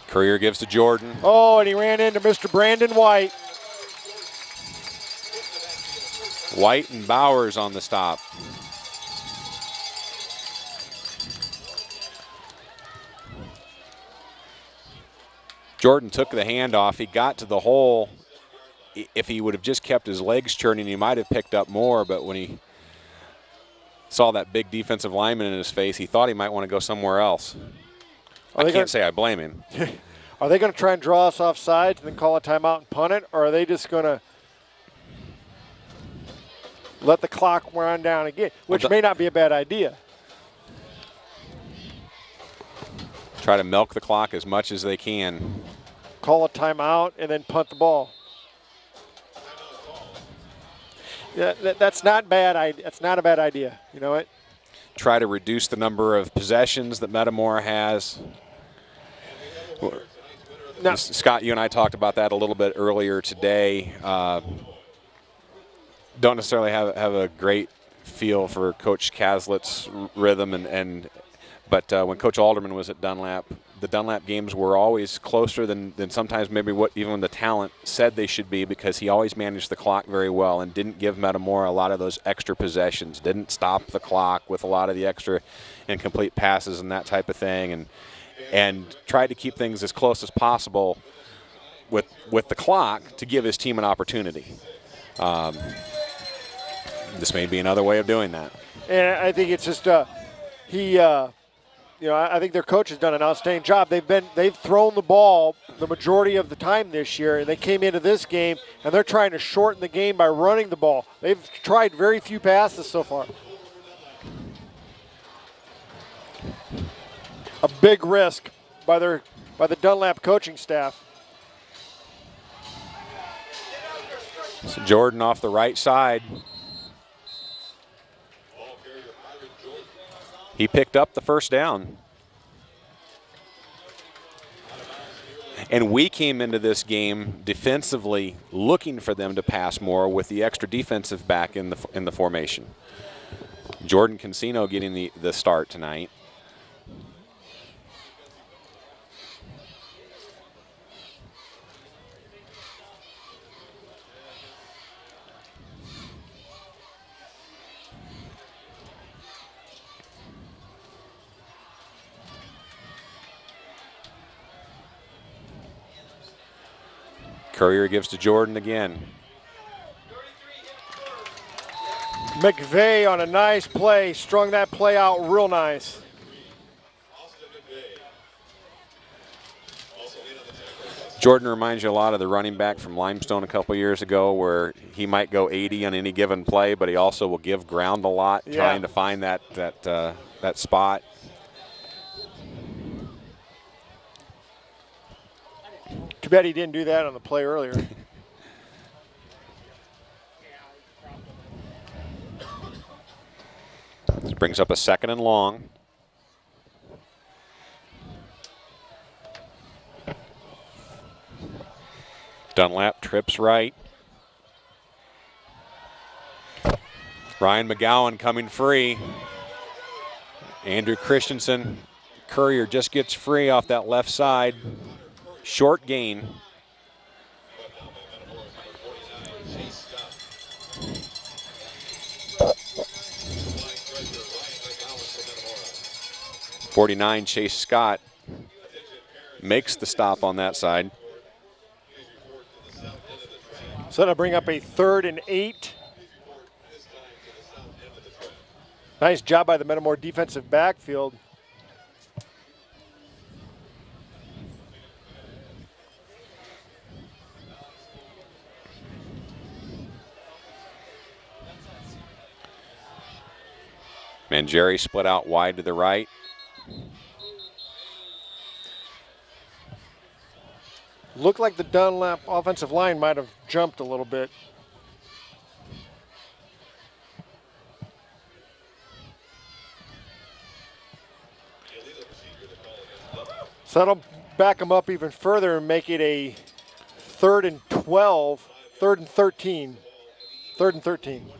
Courier gives to Jordan. Oh, and he ran into Mr. Brandon White. White and Bowers on the stop. Jordan took the handoff. He got to the hole. If he would have just kept his legs churning, he might have picked up more, but when he saw that big defensive lineman in his face, he thought he might want to go somewhere else. I can't say I blame him. Are they going to try and draw us off sides and then call a timeout and punt it, or are they just going to let the clock run down again, which may not be a bad idea? Try to milk the clock as much as they can. Call a timeout and then punt the ball. Yeah, that's not bad. That's not a bad idea. You know what? Try to reduce the number of possessions that Metamora has. Now, Scott, you and I talked about that a little bit earlier today. Don't necessarily have a great feel for Coach Caslett's rhythm, but when Coach Alderman was at Dunlap, the Dunlap games were always closer than sometimes maybe what even the talent said they should be, because he always managed the clock very well and didn't give Metamora a lot of those extra possessions, didn't stop the clock with a lot of the extra incomplete passes and that type of thing, and tried to keep things as close as possible with the clock to give his team an opportunity. This may be another way of doing that. And I think it's just I think their coach has done an outstanding job. They've thrown the ball the majority of the time this year, and they came into this game and they're trying to shorten the game by running the ball. They've tried very few passes so far. A big risk by the Dunlap coaching staff. So Jordan off the right side. He picked up the first down. And we came into this game defensively looking for them to pass more with the extra defensive back in the formation. Jordan Cancino getting the start tonight. Courier gives to Jordan again. McVeigh on a nice play, strung that play out real nice. Jordan reminds you a lot of the running back from Limestone a couple years ago, where he might go 80 on any given play, but he also will give ground a lot, trying to find that spot. Too bad he didn't do that on the play earlier. This brings up a 2nd and long. Dunlap trips right. Ryan McGowan coming free. Andrew Christensen. Courier just gets free off that left side. Short gain. .49 Chase Scott makes the stop on that side. So that'll bring up a 3rd and 8. Nice job by the Metamora defensive backfield. Mangieri split out wide to the right. Looked like the Dunlap offensive line might have jumped a little bit. So that'll back them up even further and make it a 3rd and 12, 3rd and 13. 3rd and 13.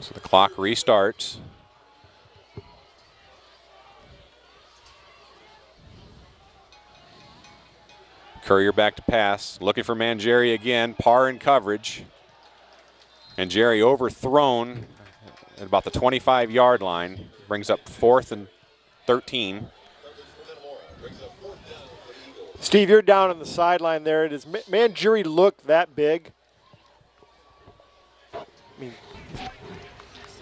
So the clock restarts. Courier back to pass, looking for Mangieri again, par in coverage. Mangieri overthrown at about the 25-yard line, brings up 4th and 13. Steve, you're down on the sideline there. Does Mangieri look that big? I mean,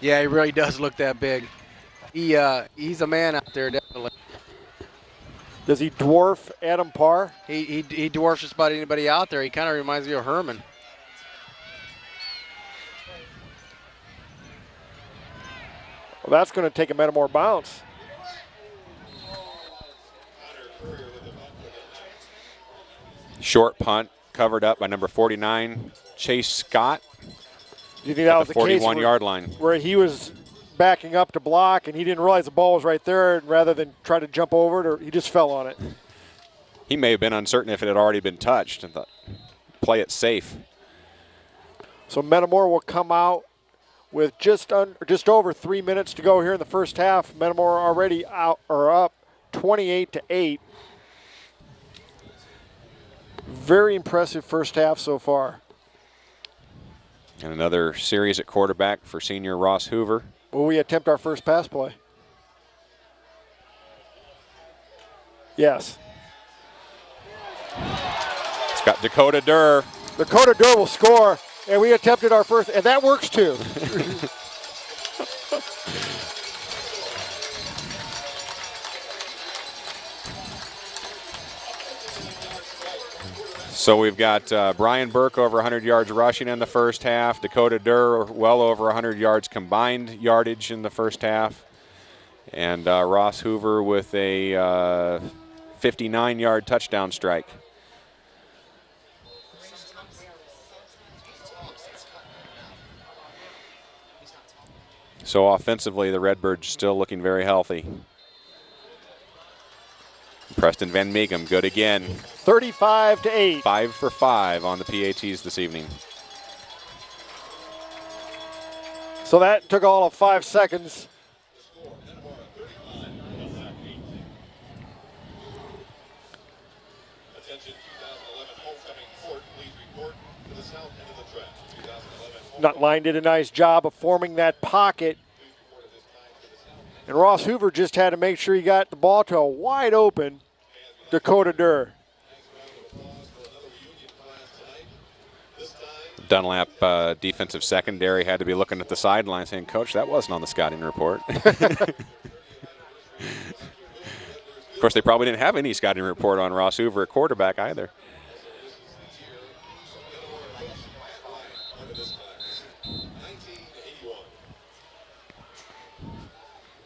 yeah, he really does look that big. He's a man out there, definitely. Does he dwarf Adam Parr? He dwarfs just about anybody out there. He kind of reminds me of Herman. Well, that's going to take a Metamora bounce. Short punt covered up by number 49, Chase Scott. Do you think that was the case 41-yard line where he was backing up to block and he didn't realize the ball was right there, and rather than try to jump over it, or he just fell on it? He may have been uncertain if it had already been touched and thought, play it safe. So Metamora will come out with just over 3 minutes to go here in the first half. Metamora already out or up 28-8. Very impressive first half so far. And another series at quarterback for senior Ross Hoover. Will we attempt our first pass play? Yes. It's got Dakota Durr. Dakota Durr will score, and we attempted our first, and that works too. So we've got Brian Burke over 100 yards rushing in the first half. Dakota Durr well over 100 yards combined yardage in the first half. And Ross Hoover with a 59-yard touchdown strike. So offensively, the Redbirds still looking very healthy. Preston Van Meeghem, good again. 35-8. 5 for 5 on the PATs this evening. So that took all of 5 seconds. Attention 2011 homecoming court, please report to the south end of the track. 2011 Nutline did a nice job of forming that pocket. And Ross Hoover just had to make sure he got the ball to a wide open Dakota Durr. Dunlap defensive secondary had to be looking at the sideline saying, Coach, that wasn't on the scouting report. Of course, they probably didn't have any scouting report on Ross Hoover at quarterback either.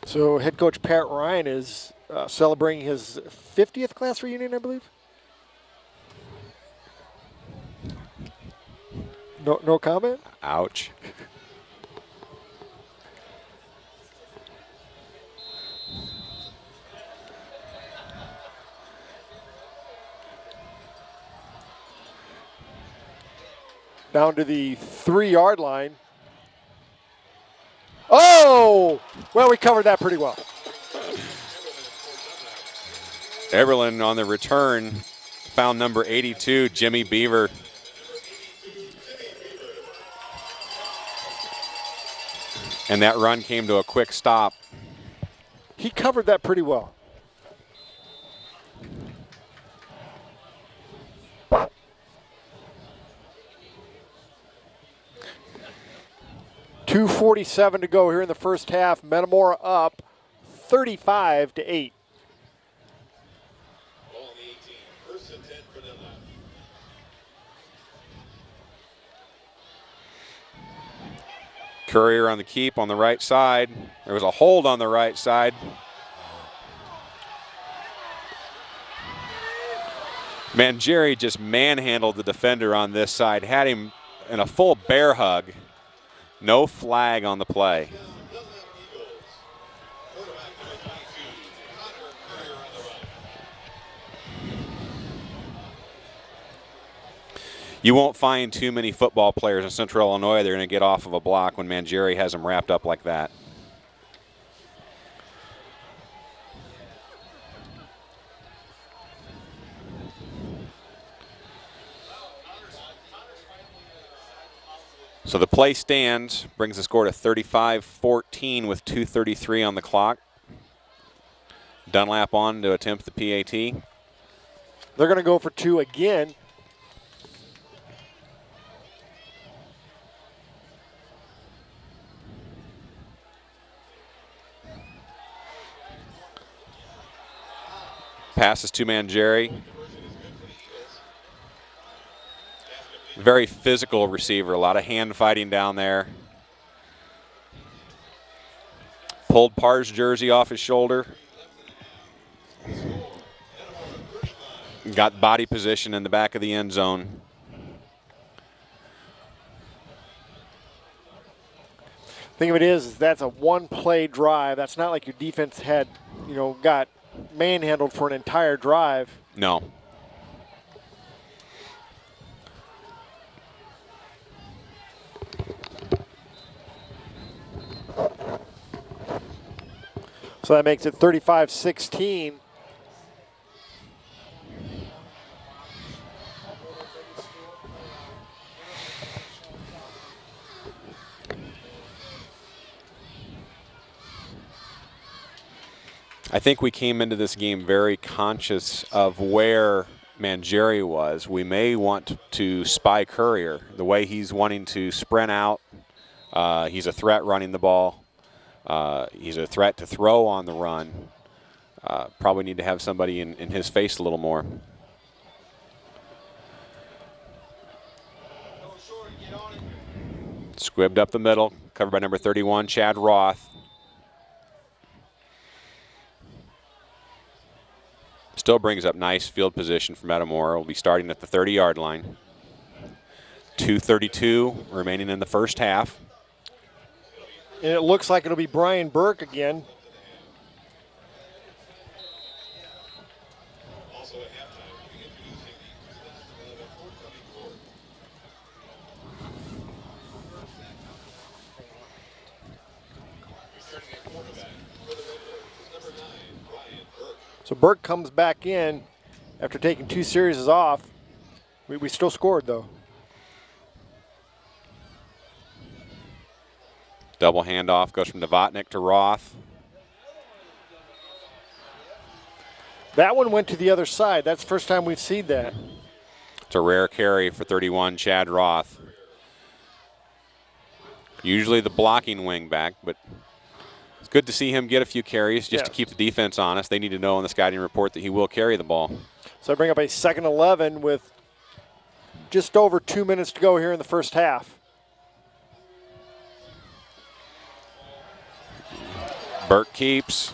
So head coach Pat Ryan is celebrating his 50th class reunion, I believe. No comment? Ouch. Down to the 3-yard line. Oh! Well, we covered that pretty well. Eberlin on the return found number 82, Jimmy Beaver. And that run came to a quick stop. He covered that pretty well. .247 to go here in the first half. Metamora up 35-8. Ball on the 18. First and 10 for Dunlap. Courier on the keep on the right side. There was a hold on the right side. Mangieri just manhandled the defender on this side, had him in a full bear hug. No flag on the play. You won't find too many football players in Central Illinois that are going to get off of a block when Mangieri has them wrapped up like that. So the play stands, brings the score to 35-14 with 2:33 on the clock. Dunlap on to attempt the PAT. They're going to go for 2 again. Passes to Mangieri. Very physical receiver, a lot of hand fighting down there. Pulled Parr's jersey off his shoulder. Got body position in the back of the end zone. Thing of it is that's a one-play drive. That's not like your defense had, got manhandled for an entire drive. No. So that makes it 35-16. I think we came into this game very conscious of where Mangieri was. We may want to spy Courier. The way he's wanting to sprint out, he's a threat running the ball. He's a threat to throw on the run. Probably need to have somebody in his face a little more. Squibbed up the middle, covered by number 31, Chad Roth. Still brings up nice field position for Metamora. We'll be starting at the 30-yard line. 2:32 remaining in the first half. And it looks like it'll be Brian Burke again. Also at halftime, we'll be introducing the 2011 homecoming court. Returning at quarterback for the Redbirds is number 9, Brian Burke. So Burke comes back in after taking 2 series off. We still scored, though. Double handoff goes from Novotnik to Roth. That one went to the other side. That's the first time we've seen that. It's a rare carry for 31, Chad Roth. Usually the blocking wing back, but it's good to see him get a few carries just to keep the defense honest. They need to know on the scouting report that he will carry the ball. So I bring up a 2nd 11 with just over 2 minutes to go here in the first half. Burke keeps.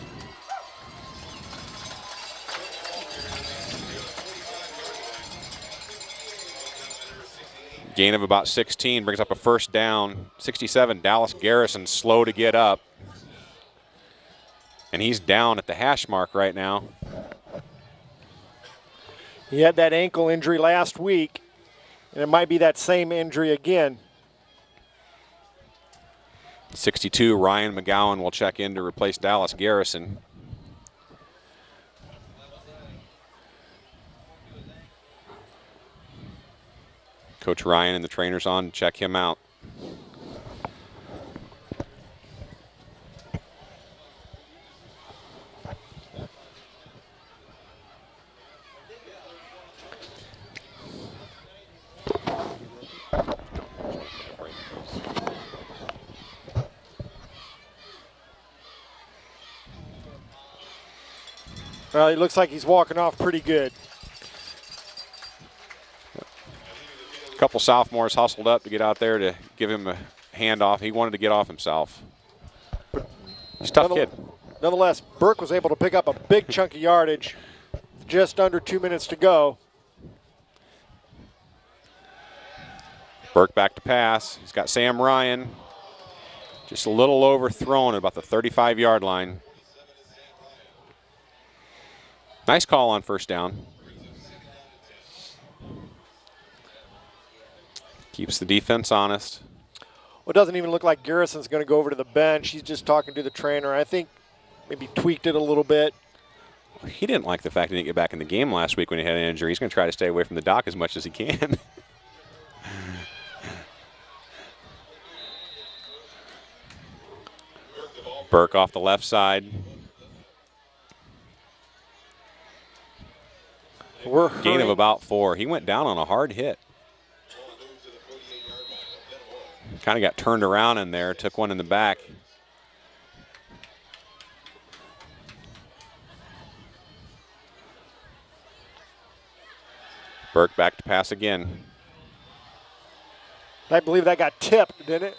Gain of about 16, brings up a first down. 67, Dallas Garrison slow to get up. And he's down at the hash mark right now. He had that ankle injury last week, and it might be that same injury again. 62, Ryan McGowan will check in to replace Dallas Garrison. Coach Ryan and the trainers on to check him out. Well, it looks like he's walking off pretty good. A couple sophomores hustled up to get out there to give him a handoff. He wanted to get off himself. He's a tough kid. Nonetheless, Burke was able to pick up a big chunk of yardage with just under 2 minutes to go. Burke back to pass. He's got Sam Ryan just a little overthrown at about the 35-yard line. Nice call on first down. Keeps the defense honest. Well, it doesn't even look like Garrison's going to go over to the bench. He's just talking to the trainer. I think maybe tweaked it a little bit. He didn't like the fact he didn't get back in the game last week when he had an injury. He's going to try to stay away from the dock as much as he can. Burke off the left side. Gain of about 4. He went down on a hard hit. Kind of got turned around in there, took one in the back. Burke back to pass again. I believe that got tipped, didn't it?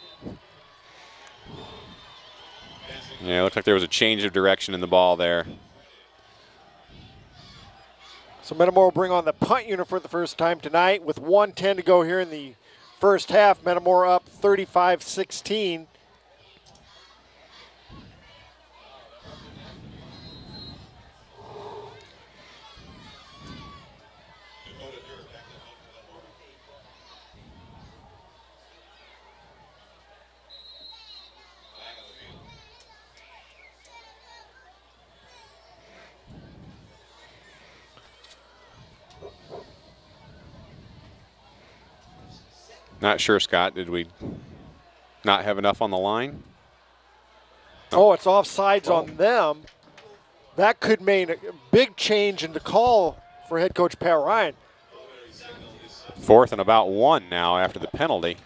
Yeah, it looked like there was a change of direction in the ball there. So Metamora will bring on the punt unit for the first time tonight with 1:10 to go here in the first half. Metamora up 35-16. Not sure, Scott. Did we not have enough on the line? Oh, it's offsides on them. That could mean a big change in the call for head coach Pat Ryan. 4th and about 1 now after the penalty.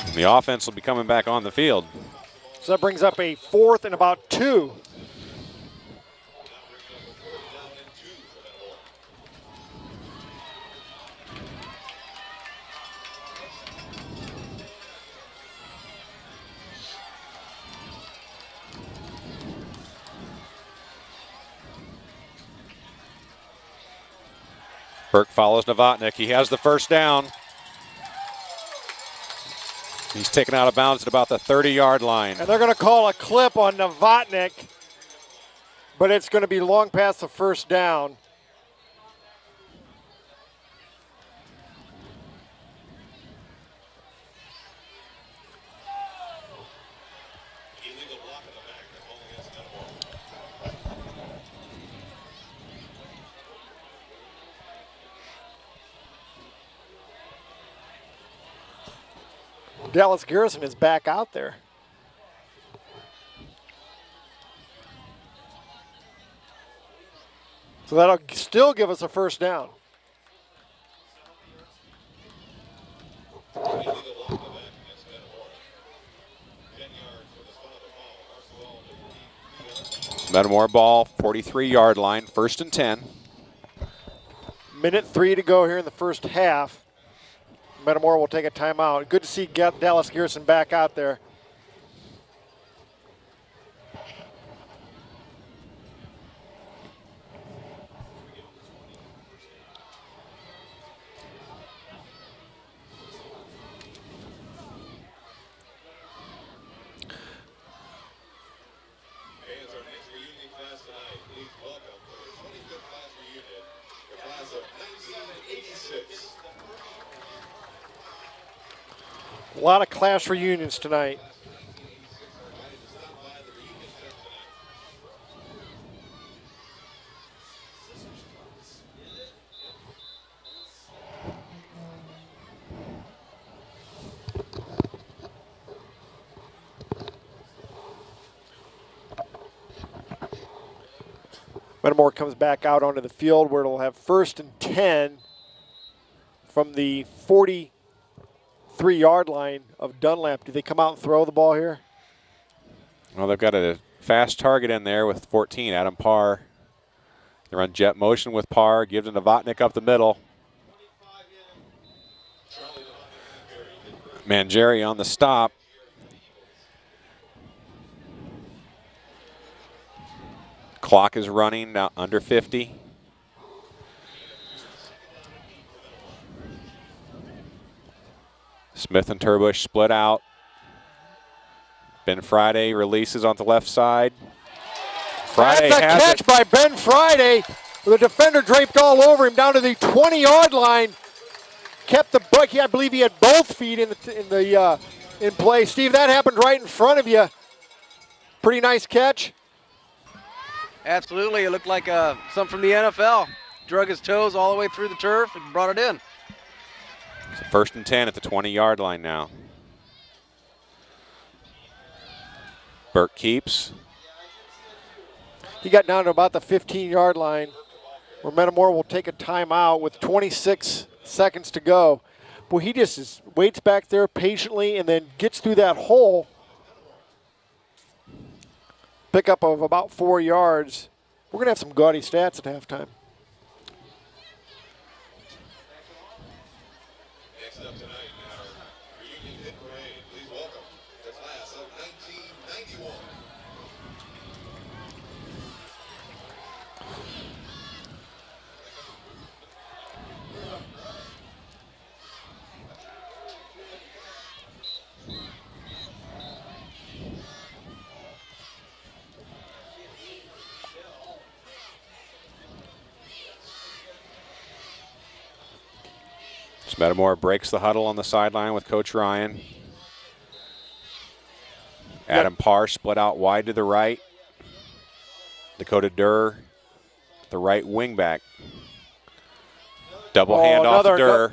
And the offense will be coming back on the field. So that brings up a 4th and about 2. Burke follows Novotnik. He has the first down. He's taken out of bounds at about the 30-yard line. And they're going to call a clip on Novotnik, but it's going to be long past the first down. Dallas Garrison is back out there. So that'll still give us a first down. Metamora ball, 43-yard line, 1st and 10. Minute 3 to go here in the first half. Metamora will take a timeout. Good to see Dallas Garrison back out there. A lot of class reunions tonight. Metamora comes back out onto the field where it'll have 1st and 10 from the 43-yard line of Dunlap. Do they come out and throw the ball here? Well, they've got a fast target in there with 14, Adam Parr. They run jet motion with Parr, gives it to Novotnik up the middle. Mangieri on the stop. Clock is running now, under 50. Smith and Turbush split out. Ben Friday releases on the left side. Friday That's a has catch it. by Ben Friday. The defender draped all over him down to the 20-yard line. Kept the buck. I believe he had both feet in play. Steve, that happened right in front of you. Pretty nice catch. Absolutely. It looked like something from the NFL. Drug his toes all the way through the turf and brought it in. It's 1st and 10 at the 20-yard line now. Burke keeps. He got down to about the 15-yard line where Metamora will take a timeout with 26 seconds to go. Boy, he just waits back there patiently and then gets through that hole. Pickup of about 4 yards. We're going to have some gaudy stats at halftime. Next up tonight in our reunion hit parade, please welcome the class of 1991. Metamora breaks the huddle on the sideline with Coach Ryan. Adam Parr split out wide to the right. Dakota Durr, the right wing back. Double handoff to Durr.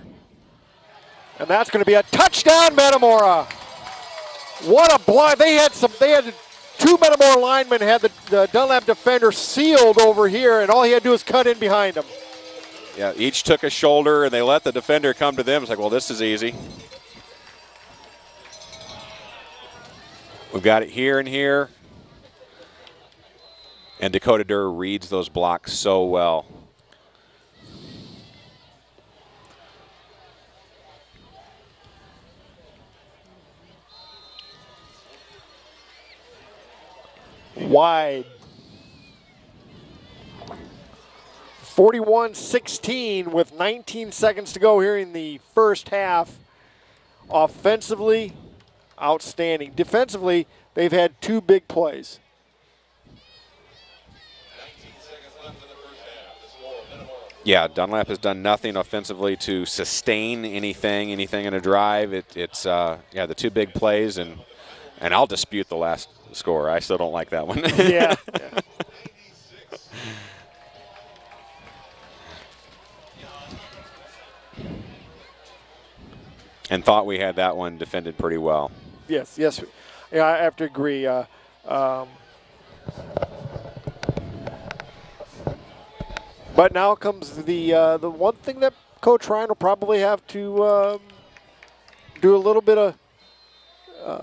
And that's going to be a touchdown, Metamora. What a block. They had two Metamora linemen had the Dunlap defender sealed over here, and all he had to do was cut in behind him. Yeah, each took a shoulder, and they let the defender come to them. It's like, well, this is easy. We've got it here and here. And Dakota Durr reads those blocks so well. Wide. 41-16 with 19 seconds to go here in the first half. Offensively, outstanding. Defensively, they've had two big plays. 19 seconds left in the first half. The score, Metamora. Yeah, Dunlap has done nothing offensively to sustain anything in a drive. It's the two big plays, and I'll dispute the last score. I still don't like that one. Yeah. And thought we had that one defended pretty well. Yes. Yeah, I have to agree. But now comes the one thing that Coach Ryan will probably have to do a little bit of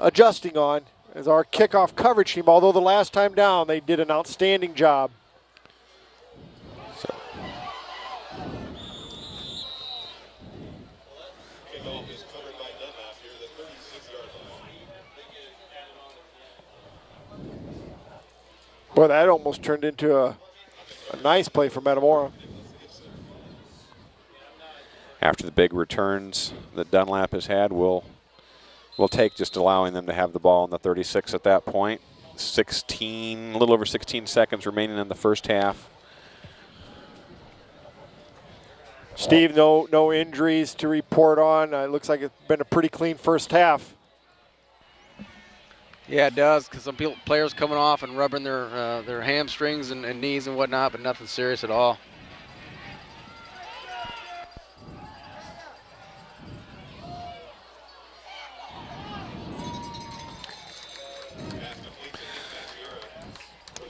adjusting on is our kickoff coverage team. Although the last time down they did an outstanding job. Kickoff is covered by Dunlap here, the 36-yard line. Boy, that almost turned into a nice play for Metamora. After the big returns that Dunlap has had, we'll take just allowing them to have the ball in the 36 at that point. A little over 16 seconds remaining in the first half. Steve, no injuries to report on. It looks like it's been a pretty clean first half. Yeah, it does, because some players coming off and rubbing their hamstrings and knees and whatnot, but nothing serious at all.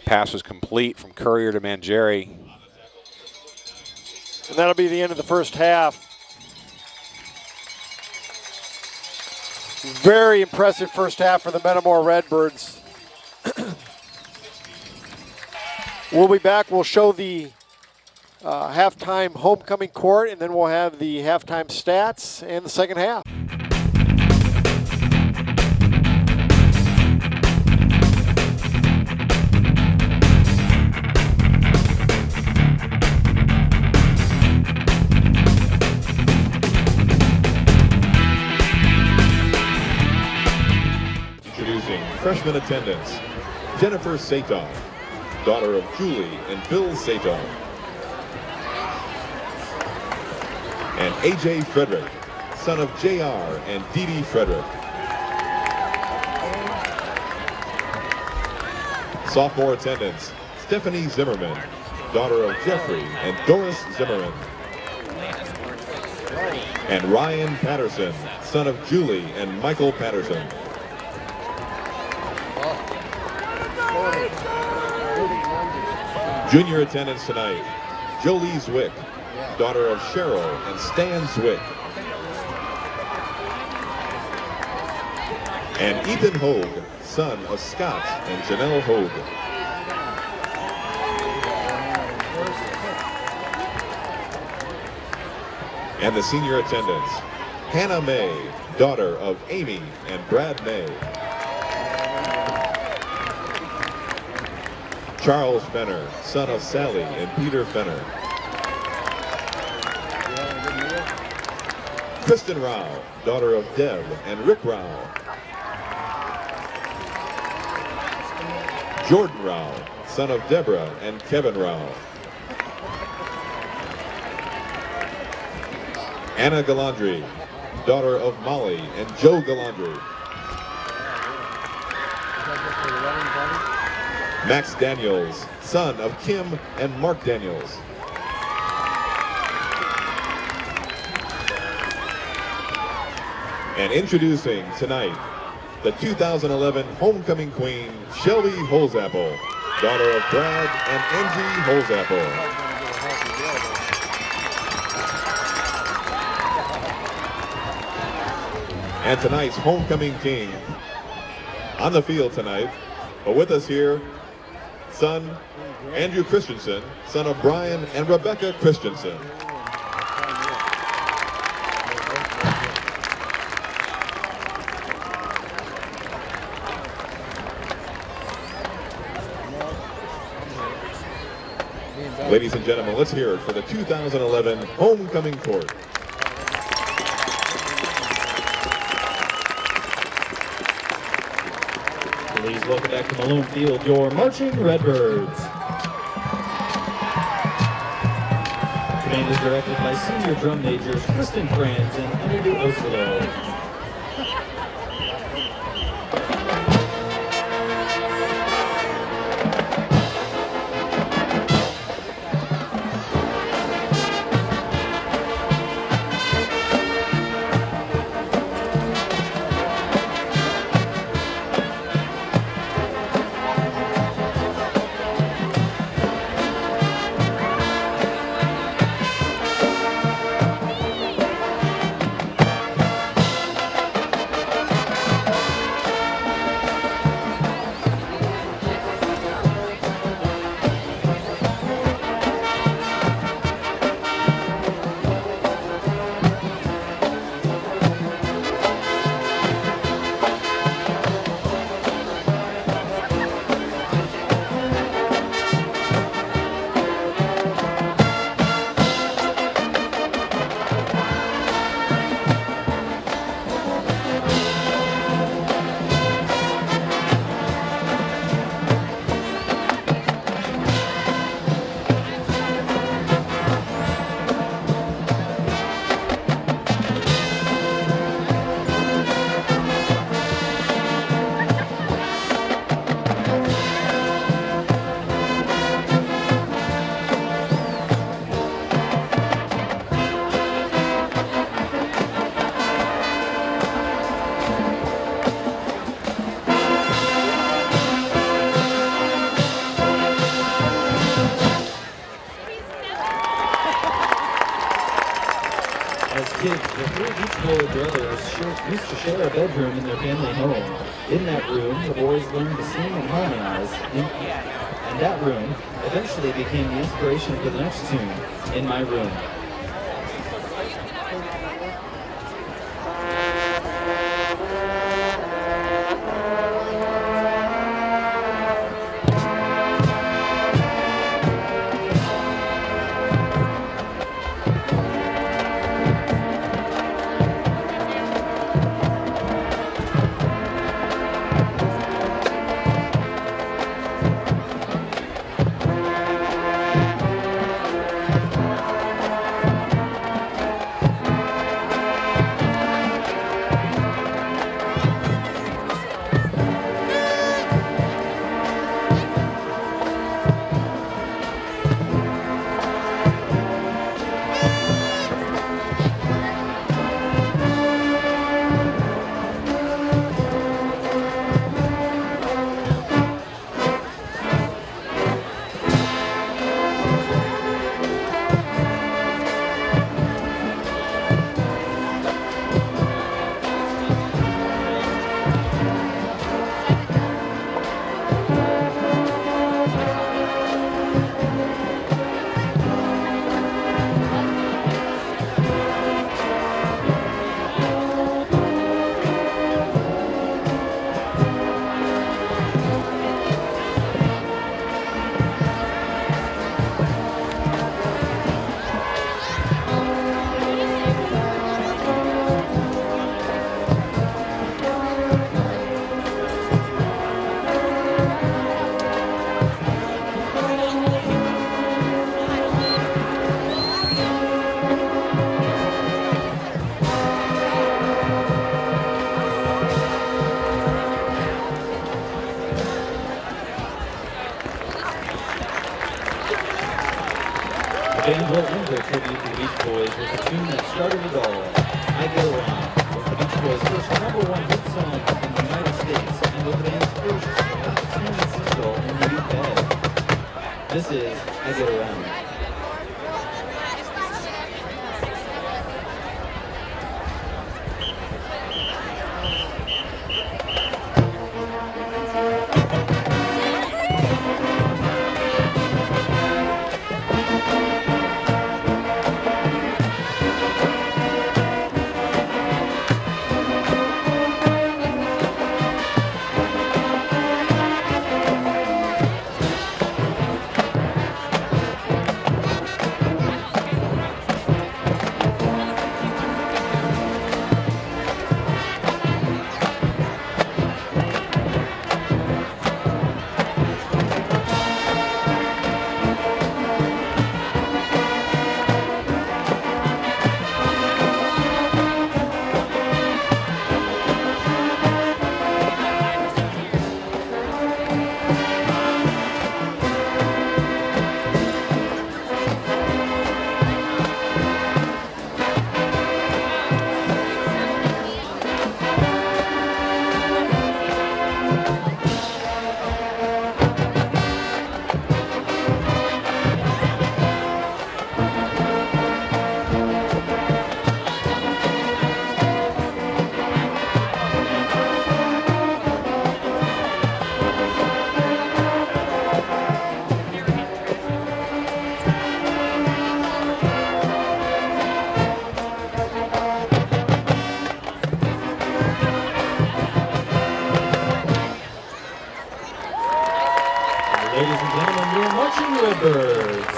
Pass was complete from Courier to Mangieri. And that'll be the end of the first half. Very impressive first half for the Metamora Redbirds. We'll be back. We'll show the halftime homecoming court, and then we'll have the halftime stats and the second half. Freshman attendance, Jennifer Satoff, daughter of Julie and Bill Satoff. And AJ Frederick, son of JR and Dee Dee Frederick. Sophomore attendance, Stephanie Zimmerman, daughter of Jeffrey and Doris Zimmerman. And Ryan Patterson, son of Julie and Michael Patterson. Junior attendance tonight, Jolie Zwick, daughter of Cheryl and Stan Zwick. And Ethan Hogue, son of Scott and Janelle Hogue. And the senior attendance, Hannah May, daughter of Amy and Brad May. Charles Fenner, son of Sally and Peter Fenner. Kristen Rao, daughter of Deb and Rick Rao. Jordan Rao, son of Deborah and Kevin Rao. Anna Galandri, daughter of Molly and Joe Galandri. Max Daniels, son of Kim and Mark Daniels. And introducing tonight, the 2011 homecoming queen, Shelby Holzapple, daughter of Brad and Angie Holzapple. And tonight's homecoming king on the field tonight, but with us here, son Andrew Christensen, son of Brian and Rebecca Christensen. Ladies and gentlemen, let's hear it for the 2011 homecoming court. Please welcome back to Malone Field your marching Redbirds. Command is directed by senior drum majors Kristen Franz and Emily Oslo. Used to share a bedroom in their family home. In that room, the boys learned to sing and harmonize, and that room eventually became the inspiration for the next tune, In My Room. band will end their tribute to the Beach Boys with a tune that started it all. I Get Around was the Beach Boys' first #1 hit song in the United States. This is I Get Around. Ladies and gentlemen, your marching Redbirds.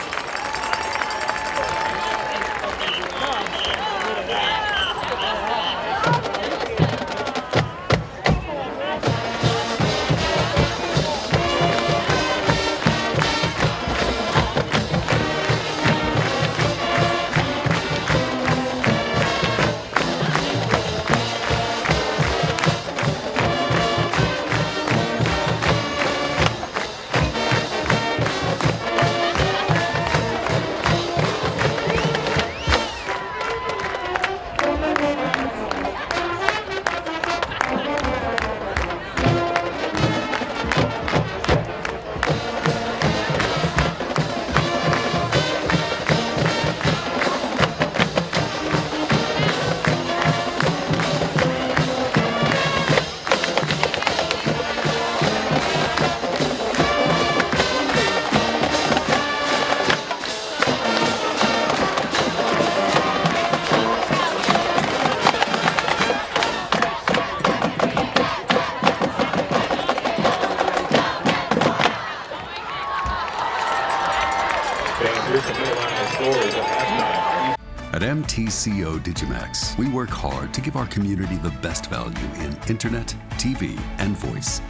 At MTCO digiMAX, we work hard to give our community the best value in internet, TV, and voice.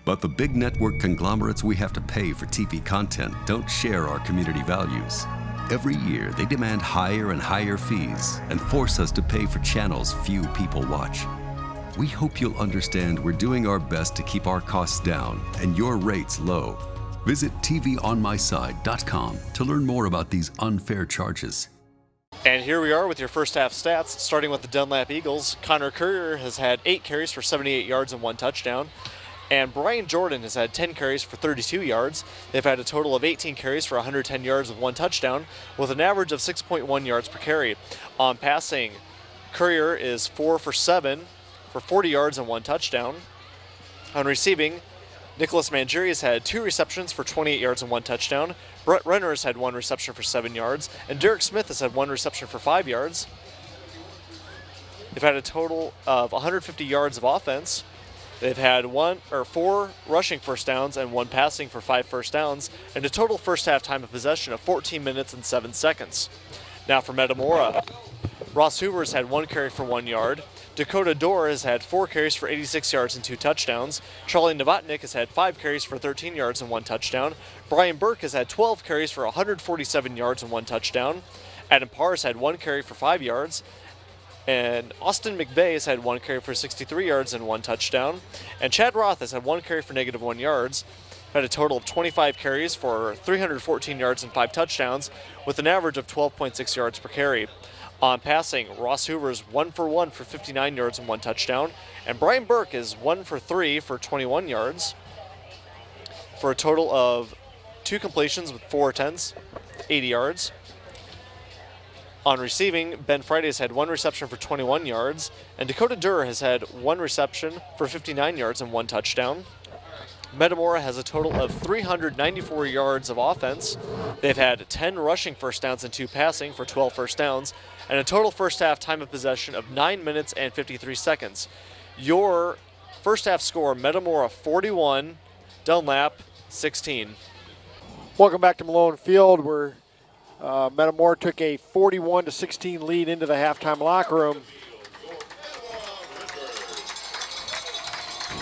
But the big network conglomerates we have to pay for TV content don't share our community values. Every year, they demand higher and higher fees and force us to pay for channels few people watch. We hope you'll understand we're doing our best to keep our costs down and your rates low. Visit tvonmyside.com to learn more about these unfair charges. And here we are with your first half stats, starting with the Dunlap Eagles. Connor Courier has had 8 carries for 78 yards and 1 touchdown. And Brian Jordan has had 10 carries for 32 yards. They've had a total of 18 carries for 110 yards and 1 touchdown, with an average of 6.1 yards per carry. On passing, Courier is 4 for 7 for 40 yards and 1 touchdown. On receiving, Nicholas Mangieri has had 2 receptions for 28 yards and 1 touchdown. Brett Renner has had 1 reception for 7 yards. And Derek Smith has had 1 reception for 5 yards. They've had a total of 150 yards of offense. They've had 4 rushing first downs and 1 passing for 5 first downs, and a total first half time of possession of 14 minutes and 7 seconds. Now for Metamora, Ross Hoover has had 1 carry for 1 yard. Dakota Dorr has had 4 carries for 86 yards and 2 touchdowns. Charlie Novotnik has had 5 carries for 13 yards and 1 touchdown. Brian Burke has had 12 carries for 147 yards and 1 touchdown. Adam Parr has had 1 carry for 5 yards. And Austin McVeigh has had 1 carry for 63 yards and 1 touchdown. And Chad Roth has had 1 carry for -1 yards. Had a total of 25 carries for 314 yards and 5 touchdowns, with an average of 12.6 yards per carry. On passing, Ross Hoover is 1 for 1 for 59 yards and 1 touchdown. And Brian Burke is 1 for 3 for 21 yards, for a total of 2 completions with 4 attempts, 80 yards. On receiving, Ben Fridays had 1 reception for 21 yards, and Dakota Durr has had 1 reception for 59 yards and 1 touchdown. Metamora has a total of 394 yards of offense. They've had 10 rushing first downs and 2 passing for 12 first downs, and a total first half time of possession of 9 minutes and 53 seconds. Your first half score, Metamora 41, Dunlap 16. Welcome back to Malone Field, where Metamora took a 41-16 lead into the halftime locker room.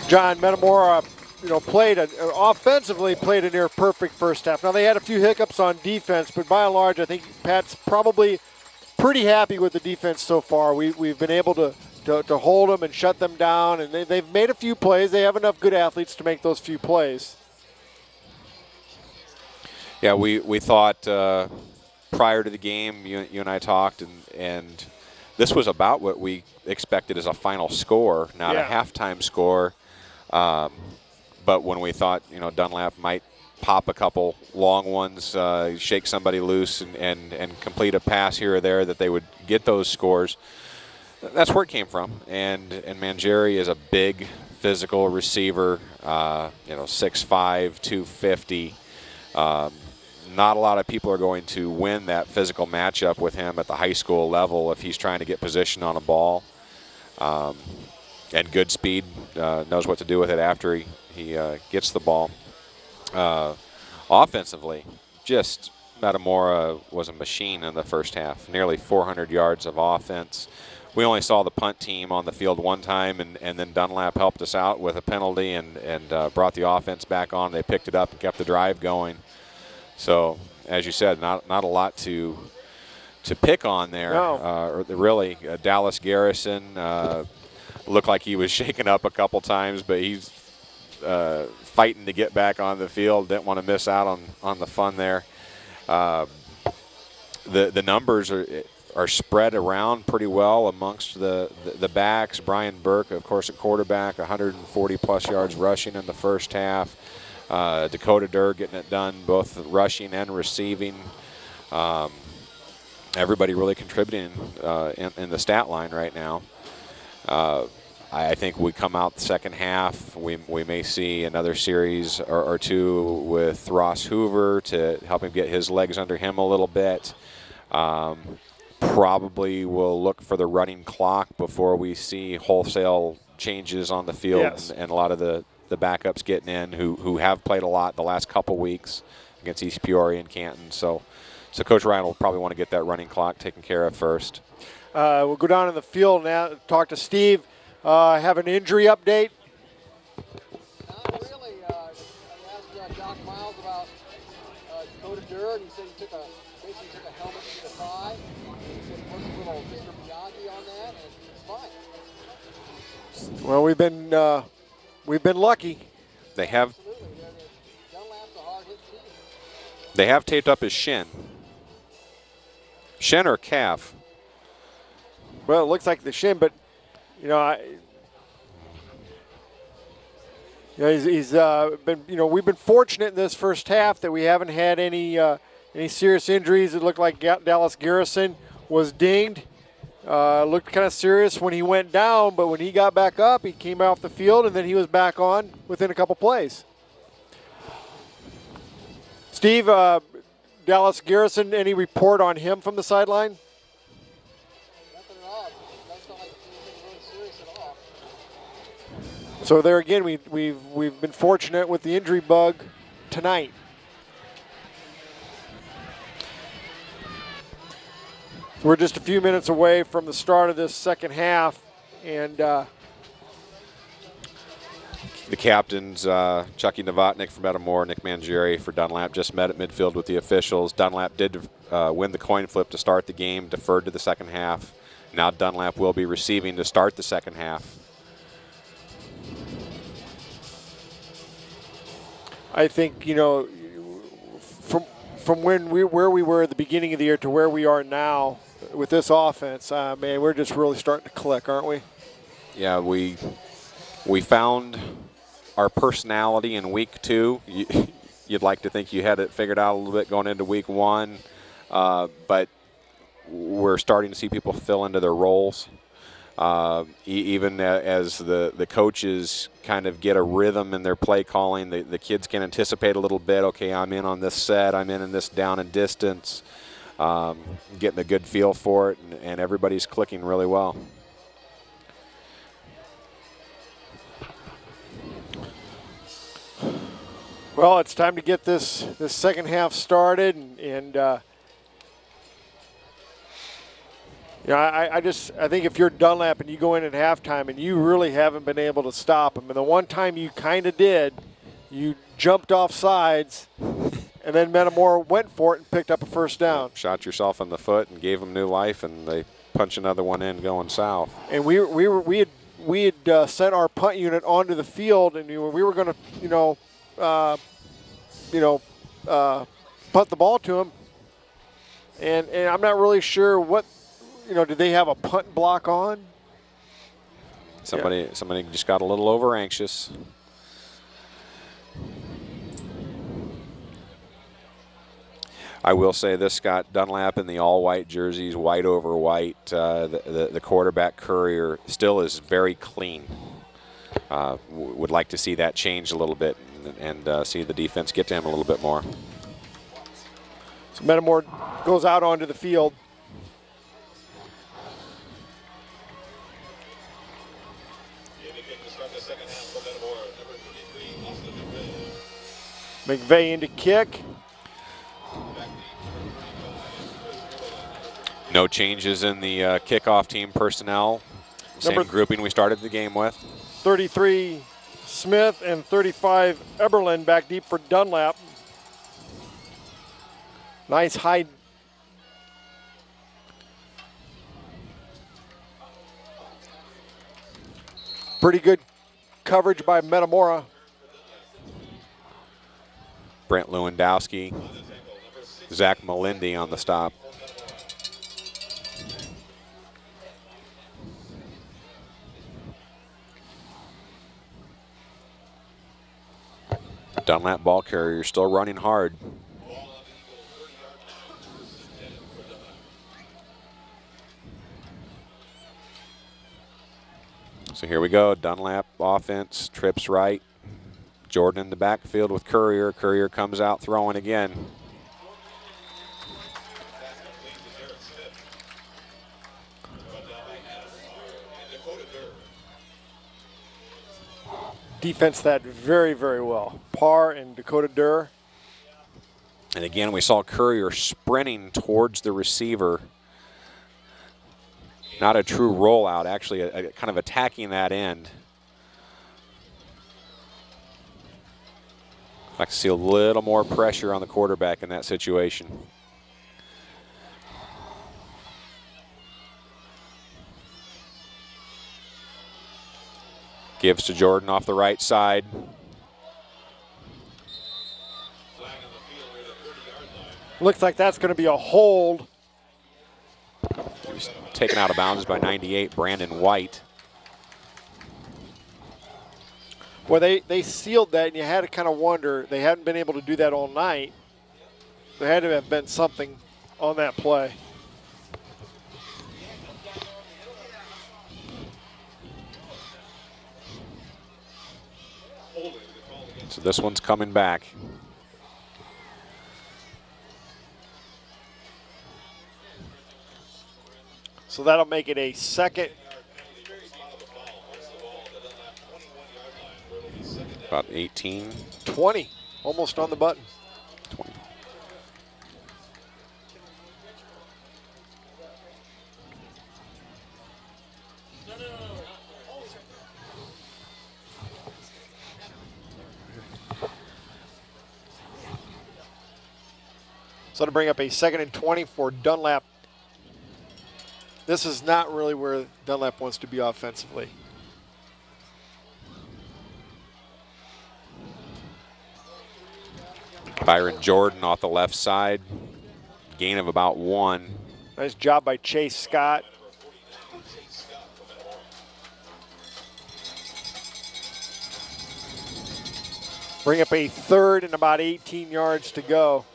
John, Metamora, offensively played a near perfect first half. Now they had a few hiccups on defense, but by and large, I think Pat's probably pretty happy with the defense so far. We've been able to hold them and shut them down, and they've made a few plays. They have enough good athletes to make those few plays. Yeah, we thought prior to the game, you and I talked, and this was about what we expected as a final score, not a halftime score. But when we thought, Dunlap might pop a couple long ones, shake somebody loose, and complete a pass here or there, that they would get those scores. That's where it came from. And Mangieri is a big physical receiver, 6'5", 250. Not a lot of people are going to win that physical matchup with him at the high school level if he's trying to get position on a ball. And good speed, knows what to do with it after he gets the ball. Offensively, just Metamora was a machine in the first half, nearly 400 yards of offense. We only saw the punt team on the field one time, and then Dunlap helped us out with a penalty and brought the offense back on. They picked it up and kept the drive going. So, as you said, not a lot to pick on there. No. Really, Dallas Garrison looked like he was shaken up a couple times, but he's fighting to get back on the field. Didn't want to miss out on the fun there. The numbers are spread around pretty well amongst the backs. Brian Burke, of course, at quarterback, 140-plus yards rushing in the first half. Dakota Durr getting it done, both rushing and receiving. Everybody really contributing in the stat line right now. I think we come out the second half, we may see another series or two with Ross Hoover to help him get his legs under him a little bit. Probably will look for the running clock before we see wholesale changes on the field. Yes. And a lot of the backups getting in who have played a lot the last couple weeks against East Peoria and Canton. So Coach Ryan will probably want to get that running clock taken care of first. We'll go down in the field now, talk to Steve. Have an injury update. Not really. I asked Doc Miles about Dakota Durr, and he said he basically took a helmet to the thigh. He said he worked a little Mr. Miyagi on that, and he's fine. Well, we've been lucky. They have Absolutely. Dunlap's a hard-hit team. They have taped up his shin. Shin or calf? Well, it looks like the shin, but he's been. We've been fortunate in this first half that we haven't had any serious injuries. It looked like Dallas Garrison was dinged. Looked kind of serious when he went down, but when he got back up, he came off the field, and then he was back on within a couple plays. Steve, Dallas Garrison, any report on him from the sideline? Nothing at all. Doesn't sound like anything really serious at all. So there again, we've been fortunate with the injury bug tonight. We're just a few minutes away from the start of this second half, and the captains, Chucky Novotnik for Metamora, Nick Mangieri for Dunlap, just met at midfield with the officials. Dunlap did win the coin flip to start the game, deferred to the second half. Now Dunlap will be receiving to start the second half. I think, from where we were at the beginning of the year to where we are now with this offense, man, we're just really starting to click, aren't we? Yeah, we found our personality in week 2. you'd like to think you had it figured out a little bit going into week one, but we're starting to see people fill into their roles. Even as the coaches kind of get a rhythm in their play calling, the kids can anticipate a little bit, okay, I'm in on this set, I'm in this down and distance, getting a good feel for it, and everybody's clicking really well. Well, it's time to get this second half started, and you know, I think if you're Dunlap and you go in at halftime and you really haven't been able to stop them, and the one time you kind of did, you jumped off sides, and then Metamora went for it and picked up a first down. Shot yourself in the foot and gave them new life, and they punch another one in going south. And we had sent our punt unit onto the field, and we were going to punt the ball to him, and I'm not really sure what. Did they have a punt block on? Somebody just got a little over anxious. I will say this, Scott, Dunlap in the all-white jerseys, white over white. The quarterback Courier still is very clean. Would like to see that change a little bit and see the defense get to him a little bit more. So Metamora goes out onto the field. McVeigh into kick. No changes in the kickoff team personnel. Same grouping we started the game with. 33 Smith and 35 Eberlin back deep for Dunlap. Nice high. Pretty good coverage by Metamora. Brent Lewandowski, Zach Melindy on the stop. Dunlap ball carrier still running hard. So here we go, Dunlap offense, trips right. Jordan in the backfield with Courier. Courier comes out throwing again. Defense that very, very well. Parr and Dakota Durr. And again, we saw Courier sprinting towards the receiver. Not a true rollout, actually kind of attacking that end. I can see a little more pressure on the quarterback in that situation. Gives to Jordan off the right side. Looks like that's going to be a hold. He was taken out of bounds by 98, Brandon White. Well, they sealed that, and you had to kind of wonder. They hadn't been able to do that all night. There had to have been something on that play. So this one's coming back. So that'll make it a second. About 18. 20, almost on the button. 20. So to bring up a 2nd and 20 for Dunlap. This is not really where Dunlap wants to be offensively. Byron Jordan off the left side. Gain of about 1. Nice job by Chase Scott. Bring up a third and about 18 yards to go.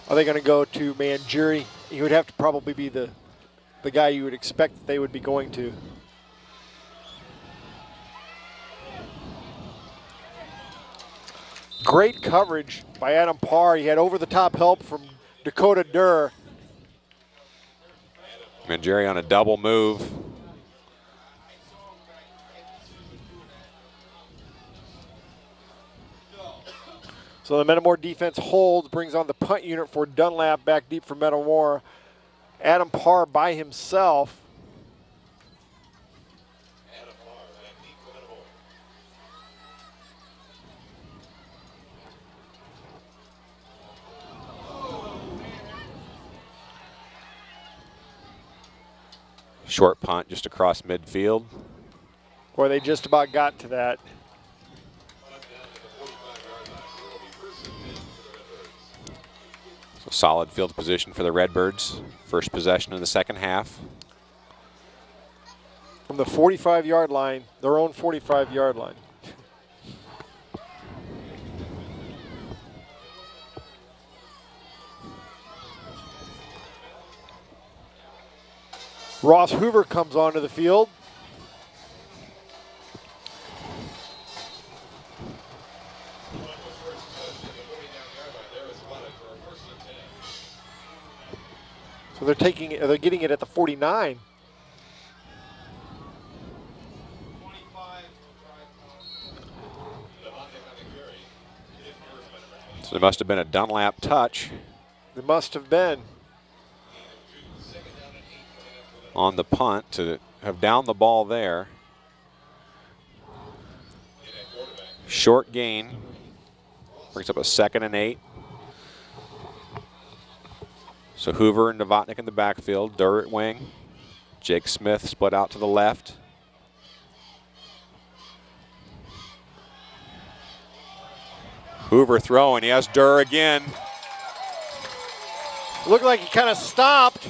Are they going to go to Mangieri? He would have to probably be the guy you would expect that they would be going to. Great coverage by Adam Parr. He had over-the-top help from Dakota Durr. Mangieri on a double move. So the Metamora defense holds, brings on the punt unit for Dunlap, back deep for Metamora. Adam Parr by himself. Short punt just across midfield. Boy, they just about got to that. So solid field position for the Redbirds. First possession in the second half. From the 45-yard line, their own 45-yard line. Ross Hoover comes onto the field. So they're getting it at the 49. So there must have been a Dunlap touch. There must have been. On the punt to have downed the ball there. Short gain. Brings up a 2nd and 8. So Hoover and Novotnik in the backfield. Durr at wing. Jake Smith split out to the left. Hoover throwing. He has Durr again. Looked like he kind of stopped.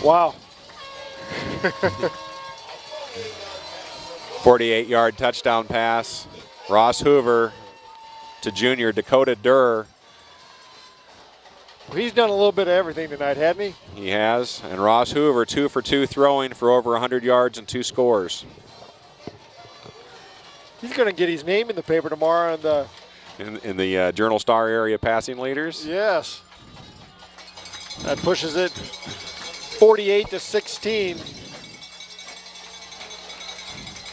Wow. 48-yard touchdown pass. Ross Hoover to junior Dakota Durr. Well, he's done a little bit of everything tonight, hasn't he? He has. And Ross Hoover 2 for 2 throwing for over 100 yards and 2 scores. He's going to get his name in the paper tomorrow. In the Journal Star area passing leaders. Yes. That pushes it 48-16.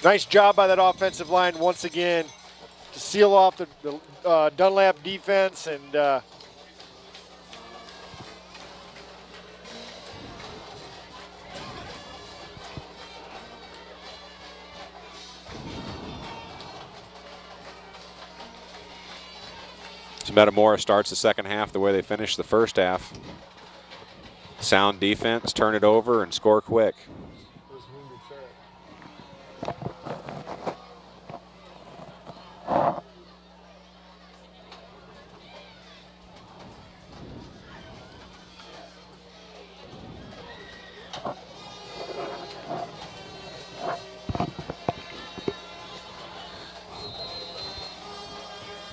Nice job by that offensive line once again to seal off the Dunlap defense and So Metamora starts the second half the way they finished the first half. Sound defense, turn it over, and score quick.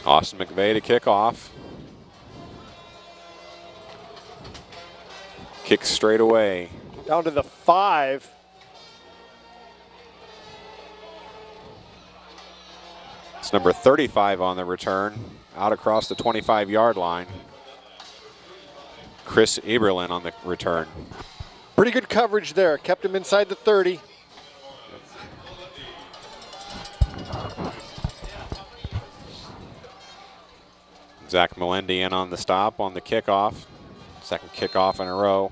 Austin McVeigh to kick off. Kicks straight away. down to the 5. It's number 35 on the return, out across the 25-yard line. Chris Eberlin on the return. Pretty good coverage there. Kept him inside the 30. Zach Melendi in on the stop on the kickoff. Second kickoff in a row.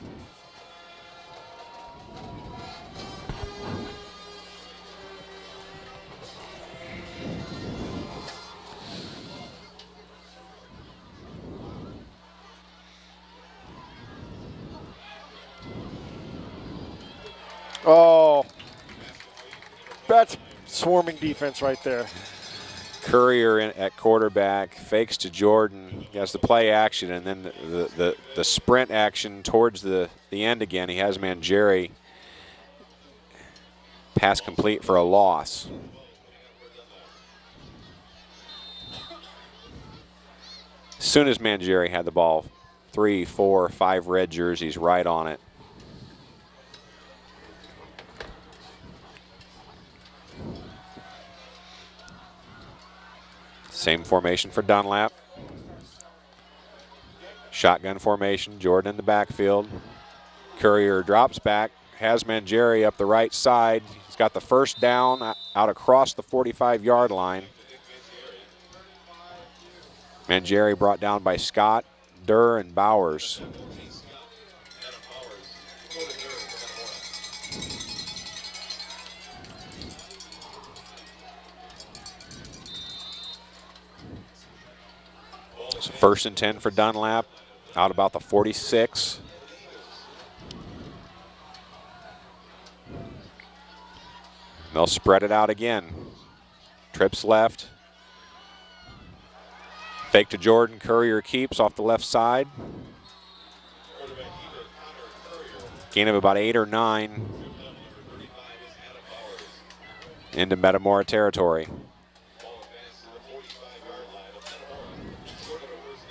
Oh, that's swarming defense right there. Courier at quarterback, fakes to Jordan. He has the play action, and then the sprint action towards the end again. He has Mangieri. Pass complete for a loss. As soon as Mangieri had the ball, 3, 4, 5 red jerseys right on it. Same formation for Dunlap. Shotgun formation, Jordan in the backfield. Courier drops back, has Mangieri up the right side. He's got the first down out across the 45-yard line. Mangieri brought down by Scott, Durr, and Bowers. So 1st and 10 for Dunlap, out about the 46. They'll spread it out again. Trips left. Fake to Jordan, Courier keeps off the left side. Gain of about 8 or 9 into Metamora territory.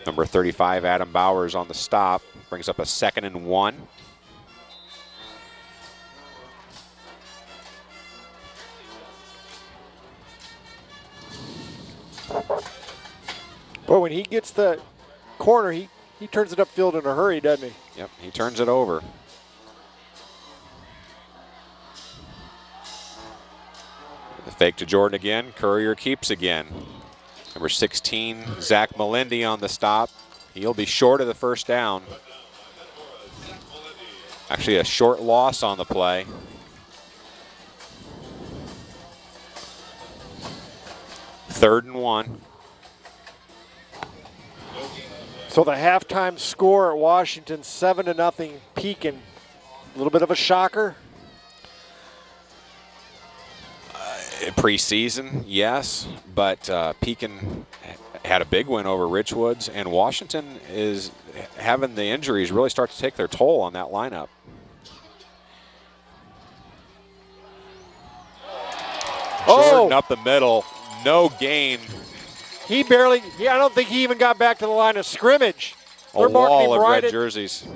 Number 35, Adam Bowers on the stop, brings up a 2nd and 1. Boy, when he gets the corner, he turns it upfield in a hurry, doesn't he? Yep, he turns it over. The fake to Jordan again, Courier keeps again. Number 16, Zach Melendi on the stop. He'll be short of the first down. Actually a short loss on the play. Third and 1. So the halftime score at Washington, 7-0, Pekin. A little bit of a shocker. Preseason, yes, but Pekin had a big win over Richwoods, and Washington is having the injuries really start to take their toll on that lineup. Jordan up the middle, no gain. He barely, I don't think he even got back to the line of scrimmage. A wall of red jerseys.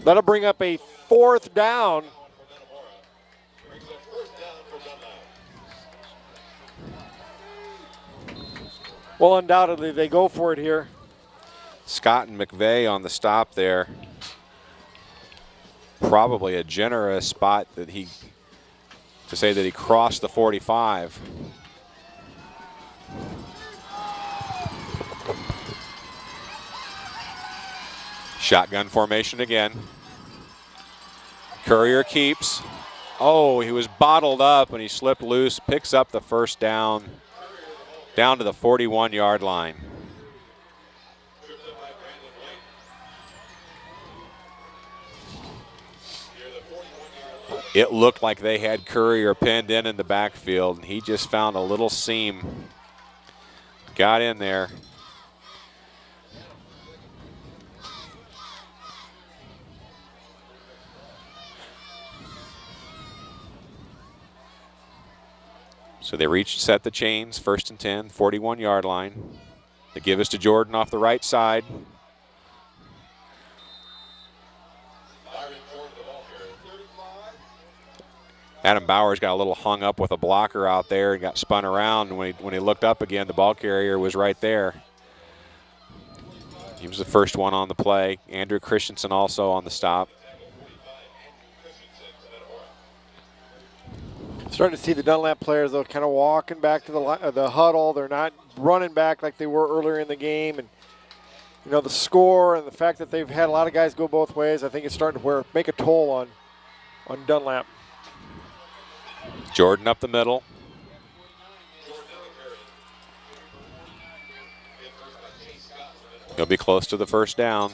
That'll bring up a 4th down. Well, undoubtedly, they go for it here. Scott and McVeigh on the stop there. Probably a generous spot that to say that he crossed the 45. Shotgun formation again. Courier keeps. Oh, he was bottled up and he slipped loose, picks up the first down to the 41-yard line. It looked like they had Courier pinned in the backfield, and he just found a little seam. Got in there. So they set the chains, 1st and 10, 41-yard line. They give us to Jordan off the right side. Adam Bowers got a little hung up with a blocker out there and got spun around. And when he looked up again, the ball carrier was right there. He was the first one on the play. Andrew Christensen also on the stop. Starting to see the Dunlap players, though, kind of walking back to the huddle. They're not running back like they were earlier in the game. And, you know, the score and the fact that they've had a lot of guys go both ways, I think it's starting to make a toll on Dunlap. Jordan up the middle. He'll be close to the first down.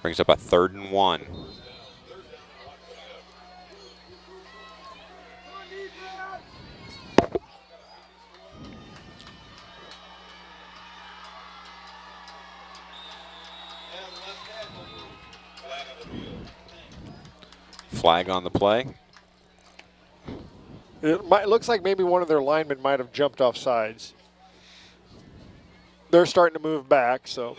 Brings up a 3rd and 1. Flag on the play. It looks like maybe one of their linemen might have jumped off sides. They're starting to move back, so.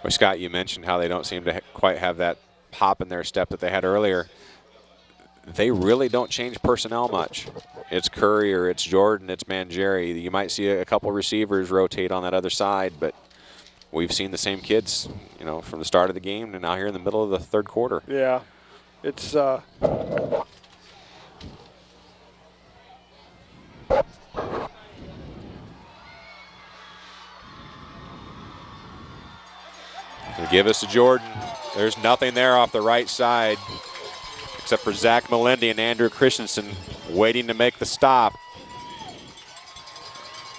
Well, Scott, you mentioned how they don't seem to quite have that pop in their step that they had earlier. They really don't change personnel much. It's Courier, it's Jordan, it's Mangieri. You might see a couple receivers rotate on that other side, but we've seen the same kids, you know, from the start of the game and now here in the middle of the 3rd quarter. Yeah, it's Give us to Jordan. There's nothing there off the right side except for Zach Melendi and Andrew Christensen waiting to make the stop.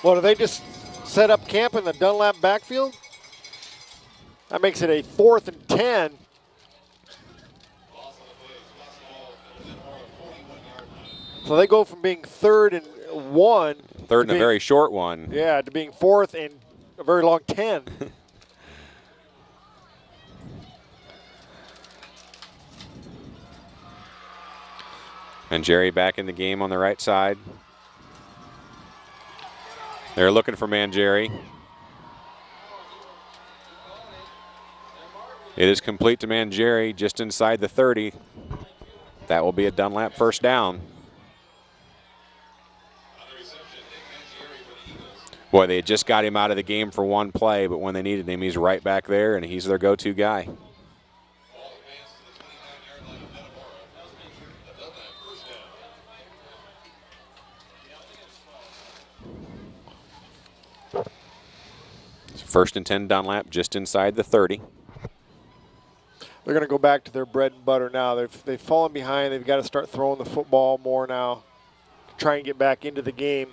Well, do they just set up camp in the Dunlap backfield? That makes it a 4th and 10. So they go from being 3rd and 1. 3rd and a very short one. Yeah, to being 4th and a very long 10. And Jerry back in the game on the right side. They're looking for Mangieri. It is complete to Mangieri just inside the 30. That will be a Dunlap 1st down. Boy, they just got him out of the game for one play, but when they needed him, he's right back there, and he's their go-to guy. First and 10 Dunlap just inside the 30. They're going to go back to their bread and butter now. They've fallen behind. They've got to start throwing the football more now to try and get back into the game.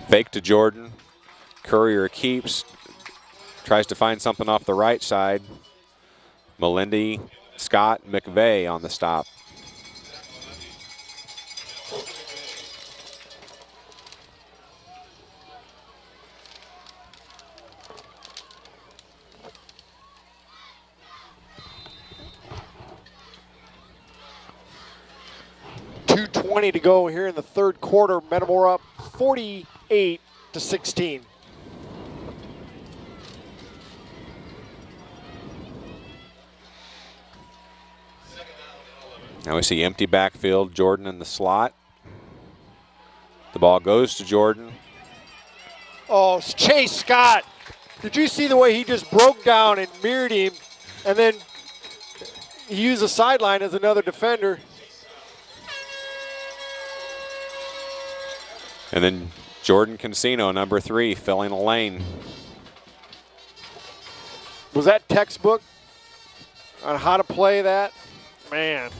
Fake to Jordan. Courier keeps. Tries to find something off the right side. Melendi, Scott, McVeigh on the stop. .220 to go here in the 3rd quarter. Metamora up 48-16. Now we see empty backfield, Jordan in the slot. The ball goes to Jordan. Oh, Chase Scott. Did you see the way he just broke down and mirrored him, and then he used the sideline as another defender? And then Jordan Cancino, number 3, filling a lane. Was that textbook on how to play that? Man.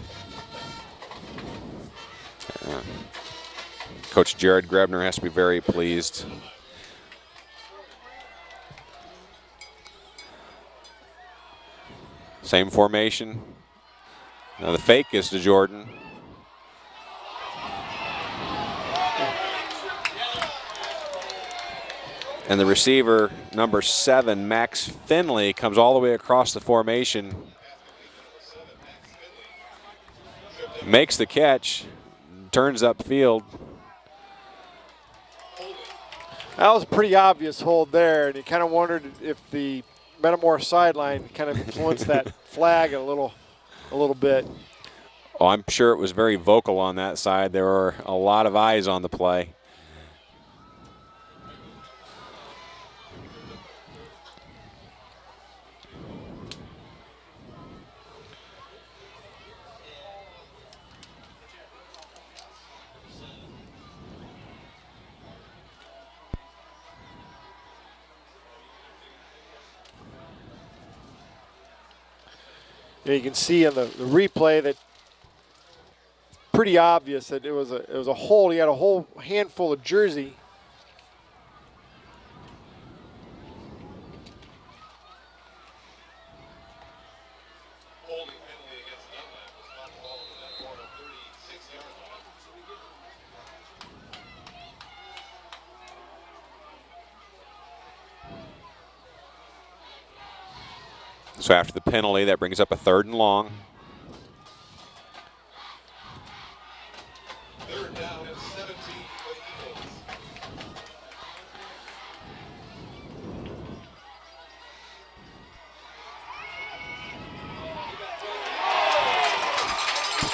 Coach Jared Grebner has to be very pleased. Same formation. Now the fake is to Jordan. And the receiver, number 7, Max Finley, comes all the way across the formation. Makes the catch, turns upfield. That was a pretty obvious hold there, and you kind of wondered if the Metamora sideline kind of influenced that flag a little bit. Oh, I'm sure it was very vocal on that side. There were a lot of eyes on the play. You can see in the replay that pretty obvious that it was a hold. He had a whole handful of jersey. So after the penalty, that brings up a 3rd and long. Third down and 17 for the Eagles.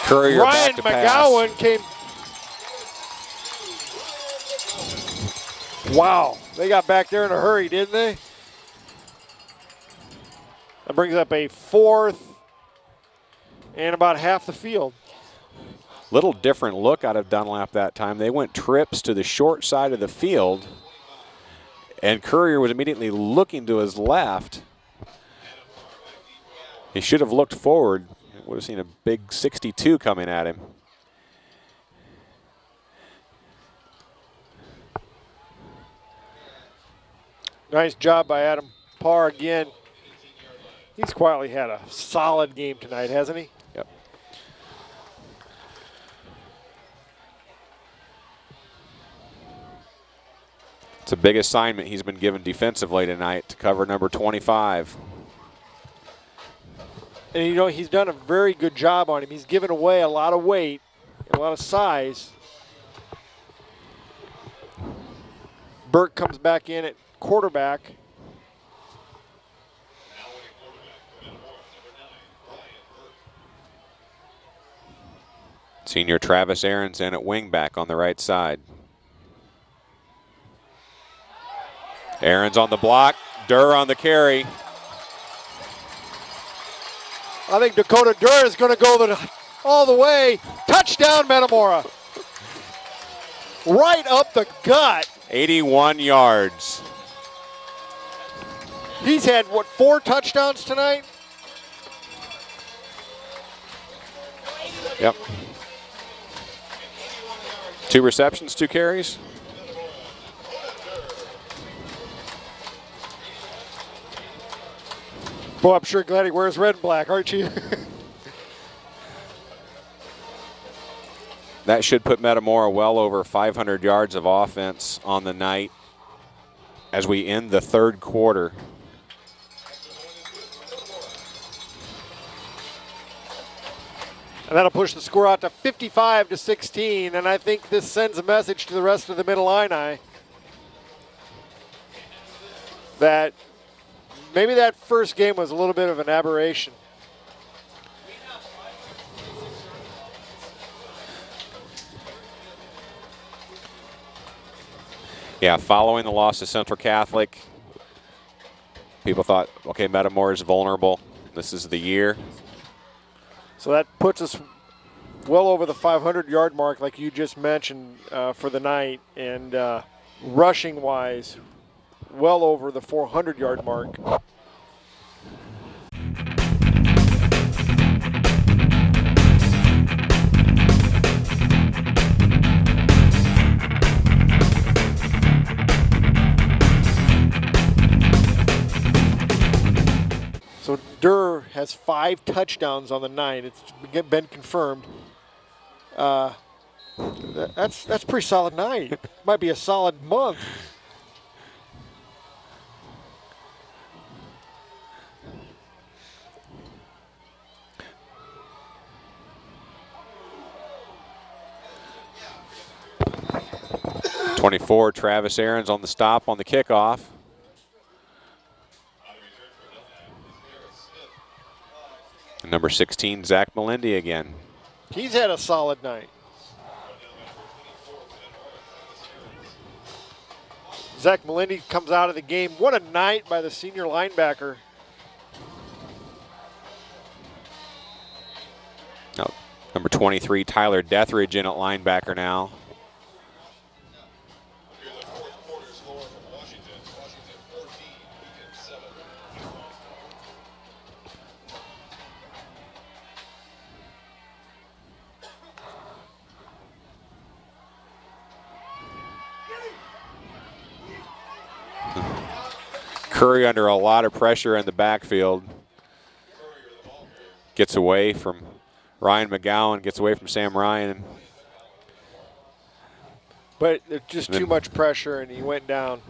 Courier Ryan back to pass. McGowan came. Wow, they got back there in a hurry, didn't they? That brings up a 4th and about half the field. Little different look out of Dunlap that time. They went trips to the short side of the field, and Courier was immediately looking to his left. He should have looked forward. Would have seen a big 62 coming at him. Nice job by Adam Parr again. He's quietly had a solid game tonight, hasn't he? Yep. It's the big assignment he's been given defensively tonight to cover number 25. And, you know, he's done a very good job on him. He's given away a lot of weight, a lot of size. Burke comes back in at quarterback. Senior Travis Aarons in at wingback on the right side. Aarons on the block, Durr on the carry. I think Dakota Durr is going to go all the way. Touchdown, Metamora. Right up the gut. 81 yards. He's had, what, 4 touchdowns tonight? Yep. 2 receptions, 2 carries. Boy, I'm sure glad he wears red and black, aren't you? That should put Metamora well over 500 yards of offense on the night as we end the 3rd quarter. And that'll push the score out to 55-16, and I think this sends a message to the rest of the Middle Illini that maybe that first game was a little bit of an aberration. Yeah, following the loss to Central Catholic, people thought, okay, Metamora is vulnerable. This is the year. So that puts us well over the 500-yard mark, like you just mentioned, for the night. And rushing-wise, well over the 400-yard mark. So Durr has 5 touchdowns on the night. It's been confirmed. That's a pretty solid night. Might be a solid month. .24, Travis Aarons on the stop on the kickoff. And number 16, Zach Melendi again. He's had a solid night. Zach Melendi comes out of the game. What a night by the senior linebacker. Oh, number 23, Tyler Deathridge in at linebacker now. Curry under a lot of pressure in the backfield. Gets away from Ryan McGowan, gets away from Sam Ryan. But there's just too much pressure, and he went down.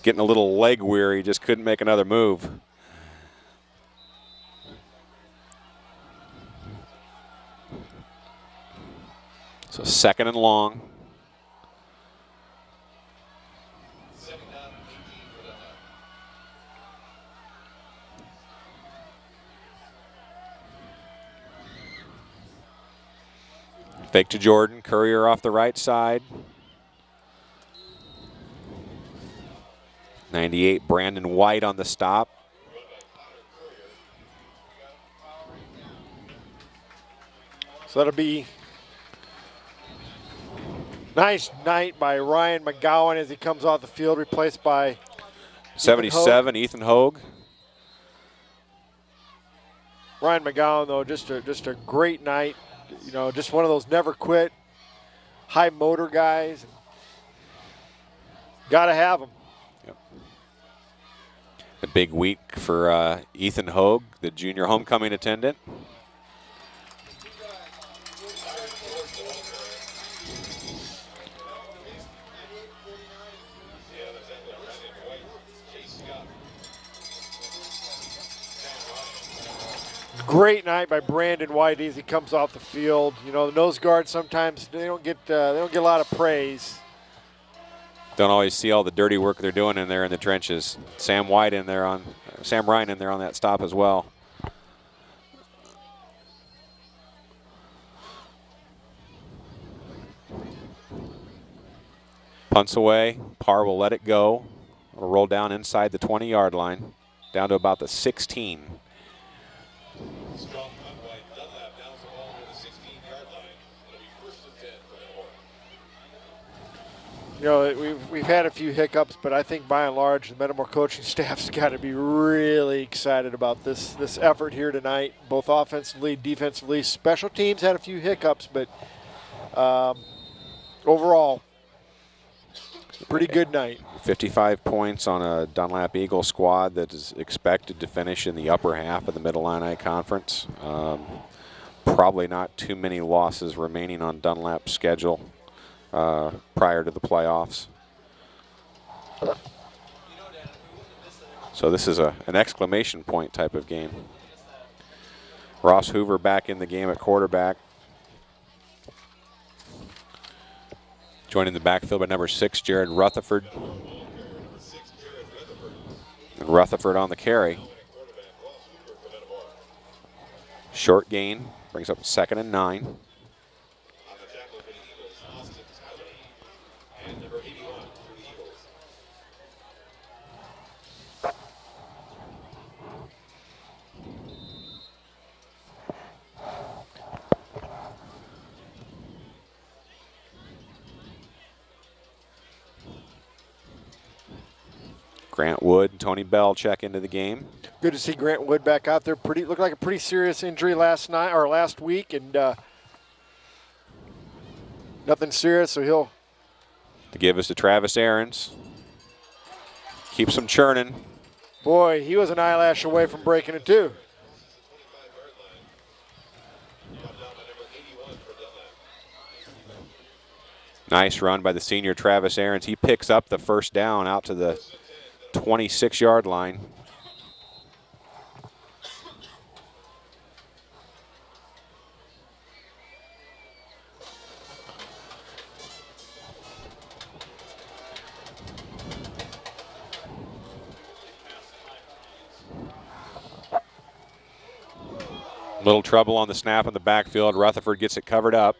Getting a little leg weary, just couldn't make another move. So 2nd and long. Fake to Jordan, Courier off the right side. 98, Brandon White on the stop. So that'll be nice night by Ryan McGowan as he comes off the field, replaced by 77, Ethan Hogue. Ryan McGowan, though, just a great night. You know, just one of those never quit, high motor guys. Got to have them. Yep. A big week for Ethan Hogue, the junior homecoming attendant. Great night by Brandon White as he comes off the field. You know, the nose guards sometimes they don't get a lot of praise. Don't always see all the dirty work they're doing in there in the trenches. Sam Ryan in there on that stop as well. Punts away. Parr will let it go. It'll roll down inside the 20-yard line, down to about the 16. Strong upright. Dunlap downs the ball to the 16-yard line. It'll be 1st and 10 for Metamora. You know, we've had a few hiccups, but I think by and large the Metamora coaching staff's got to be really excited about this effort here tonight, both offensively, defensively. Special teams had a few hiccups, but overall, pretty good night. 55 points on a Dunlap Eagle squad that is expected to finish in the upper half of the Mid-Illini Conference. Probably not too many losses remaining on Dunlap's schedule prior to the playoffs. So this is an exclamation point type of game. Ross Hoover back in the game at quarterback. Joining the backfield by number 6, Jared Rutherford. And Rutherford on the carry. Short gain, brings up 2nd and 9. Grant Wood and Tony Bell check into the game. Good to see Grant Wood back out there. Looked like a pretty serious injury last week, and nothing serious, so he'll. To give us to Travis Aarons. Keeps him churning. Boy, he was an eyelash away from breaking it too. Nice run by the senior Travis Aarons. He picks up the 1st down out to the 26-yard line. Little trouble on the snap in the backfield. Rutherford gets it covered up.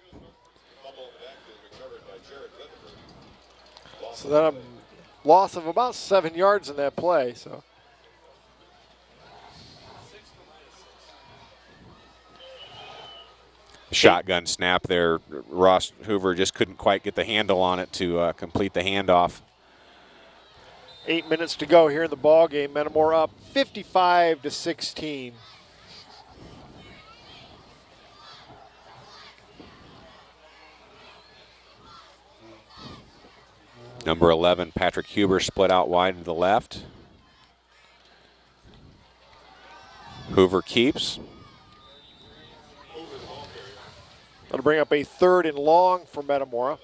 So then a loss of about 7 yards in that play. So shotgun snap there. Ross Hoover just couldn't quite get the handle on it to complete the handoff. 8 minutes to go here in the ball game. Metamora up 55-16. Number 11, Patrick Huber, split out wide to the left. Hoover keeps. That'll bring up a 3rd and long for Metamora.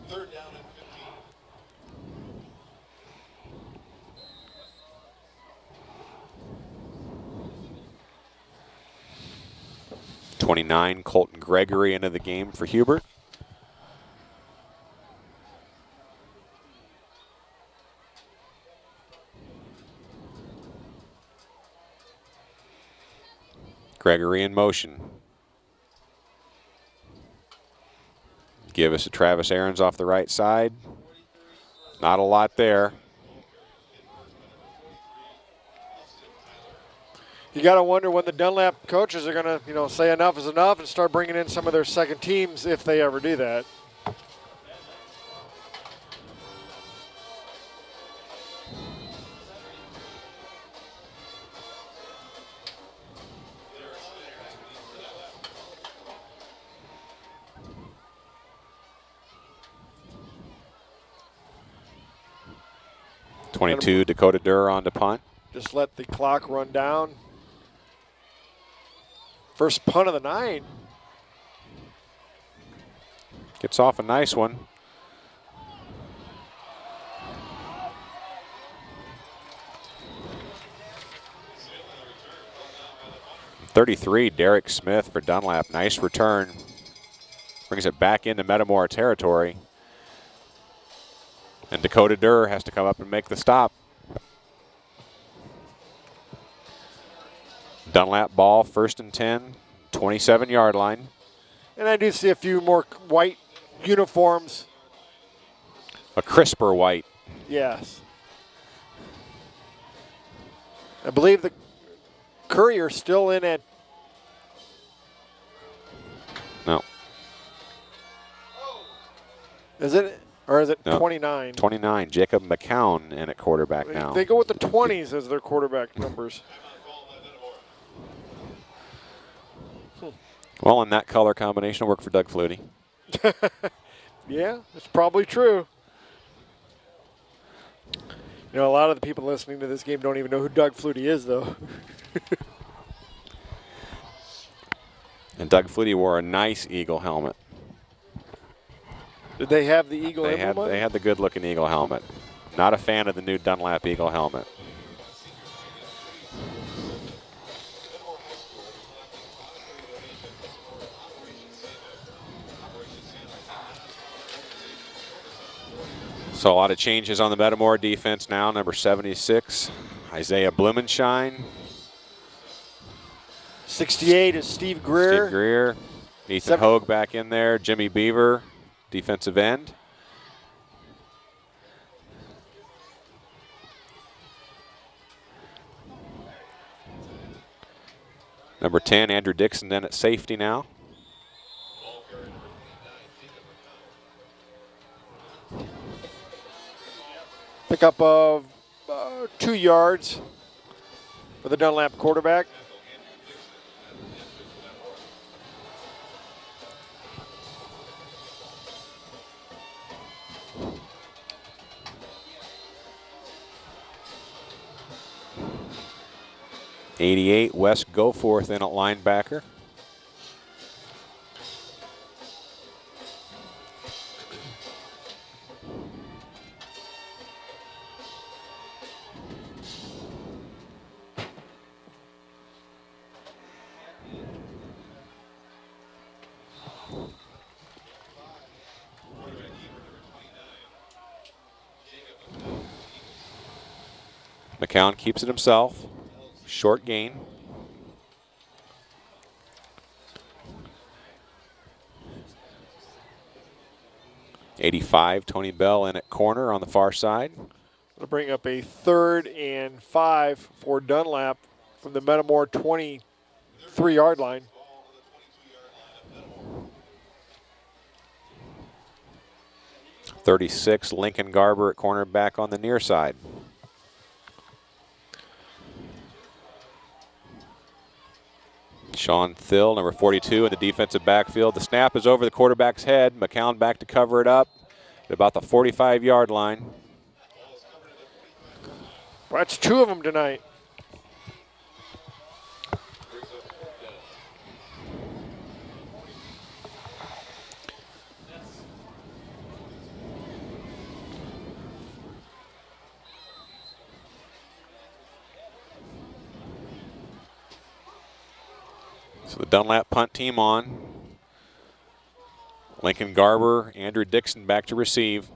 Third down and 15. 29, Colton Gregory into the game for Hubert. Gregory in motion. Give us a Travis Aarons off the right side. Not a lot there. You got to wonder when the Dunlap coaches are going to, say enough is enough and start bringing in some of their second teams if they ever do that. .22 Dakota Durr on to punt. Just let the clock run down. First punt of the night. Gets off a nice one. .33 Derek Smith for Dunlap. Nice return. Brings it back into Metamora territory. And Dakota Durr has to come up and make the stop. Dunlap ball, 1st and 10, 27-yard line. And I do see a few more white uniforms. A crisper white. Yes. I believe the Courier's still in at. No. Is it? Or is it No. 29? 29, Jacob McCown in at quarterback now. They go with the 20s as their quarterback numbers. Well, and that color combination will work for Doug Flutie. Yeah, it's probably true. A lot of the people listening to this game don't even know who Doug Flutie is, though. And Doug Flutie wore a nice Eagle helmet. Did they have the Eagle They emblem on it? had the good-looking Eagle helmet. Not a fan of the new Dunlap Eagle helmet. So a lot of changes on the Metamora defense now. Number 76, Isaiah Blumenshine. 68 is Steve Greer. Steve Greer. Ethan Hogue back in there. Jimmy Beaver, defensive end. Number 10, Andrew Dixon then at safety now. Pickup of 2 yards for the Dunlap quarterback. '88 Wes Goforth in at linebacker. McCown keeps it himself. Short gain. '85 Tony Bell in at corner on the far side. It'll bring up a 3rd and 5 for Dunlap from the Metamora 23-yard line. '36 Lincoln Garber at cornerback on the near side. Sean Thill, number 42, in the defensive backfield. The snap is over the quarterback's head. McCown back to cover it up at about the 45-yard line. Well, that's 2 of them tonight. So the Dunlap punt team on. Lincoln Garber, Andrew Dixon back to receive.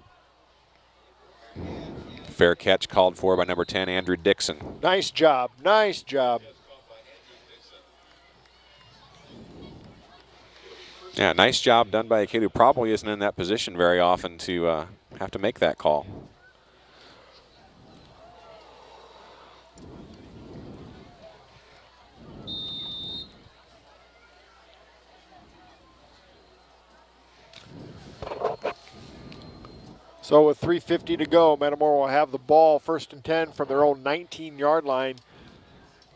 Fair catch called for by number 10, Andrew Dixon. Nice job. Nice job. Yeah, nice job done by a kid who probably isn't in that position very often to have to make that call. So with 3:50 to go, Metamora will have the ball 1st and 10 from their own 19-yard line,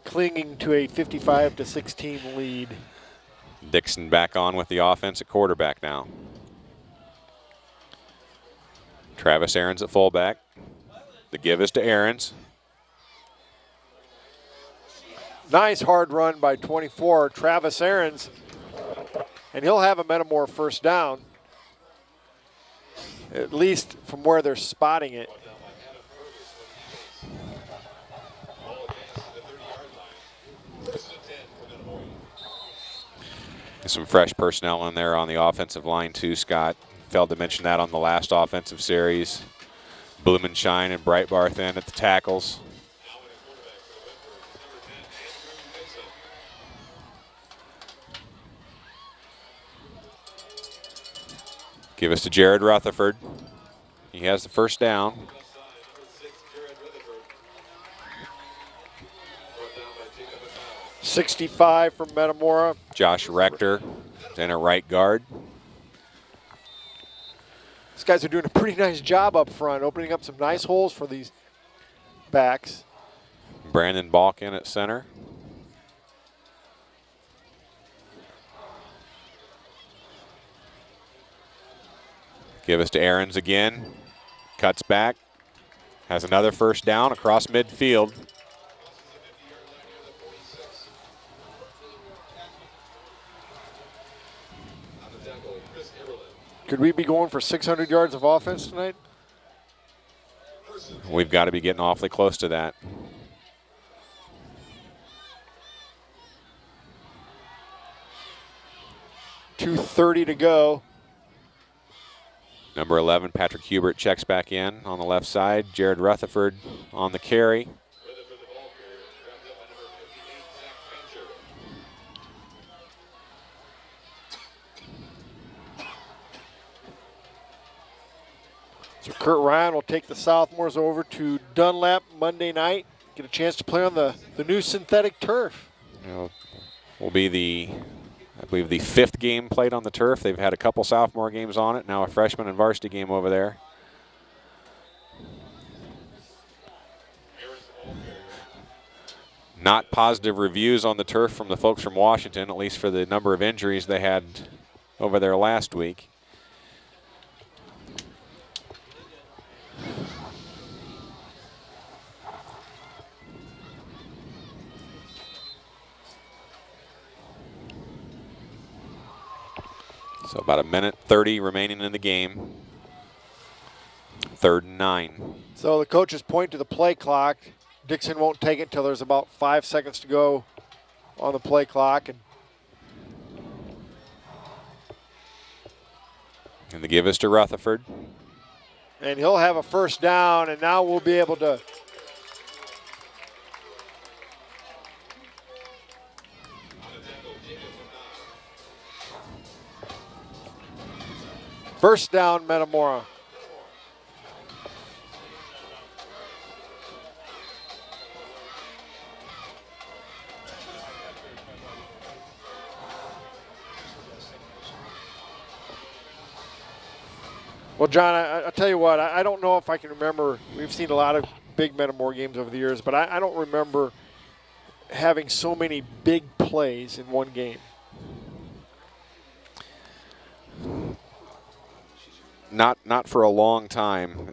clinging to a 55-16 lead. Dixon back on with the offense at quarterback now. Travis Aarons at fullback. The give is to Aarons. Nice hard run by 24, Travis Aarons, and he'll have a Metamora 1st down, at least from where they're spotting it. Some fresh personnel in there on the offensive line too, Scott. Failed to mention that on the last offensive series. Blumenshine and Breitbarth in at the tackles. Give us to Jared Rutherford. He has the 1st down. .65 from Metamora. Josh Rector in a right guard. These guys are doing a pretty nice job up front, opening up some nice holes for these backs. Brandon Balk in at center. Give us to Aarons again. Cuts back. Has another 1st down across midfield. Could we be going for 600 yards of offense tonight? We've got to be getting awfully close to that. .230 to go. Number 11, Patrick Hubert checks back in on the left side. Jared Rutherford on the carry. So Kurt Ryan will take the sophomores over to Dunlap Monday night, get a chance to play on the new synthetic turf. Will be the, I believe, the 5th game played on the turf. They've had a couple sophomore games on it, now a freshman and varsity game over there. Not positive reviews on the turf from the folks from Washington, at least for the number of injuries they had over there last week. So about 1:30 remaining in the game. 3rd and 9. So the coaches point to the play clock. Dixon won't take it until there's about 5 seconds to go on the play clock. And the give is to Rutherford. And he'll have a 1st down, and now we'll be able to first down, Metamora. Well, John, I'll tell you what, I don't know if I can remember. We've seen a lot of big Metamora games over the years, but I don't remember having so many big plays in one game. Not for a long time.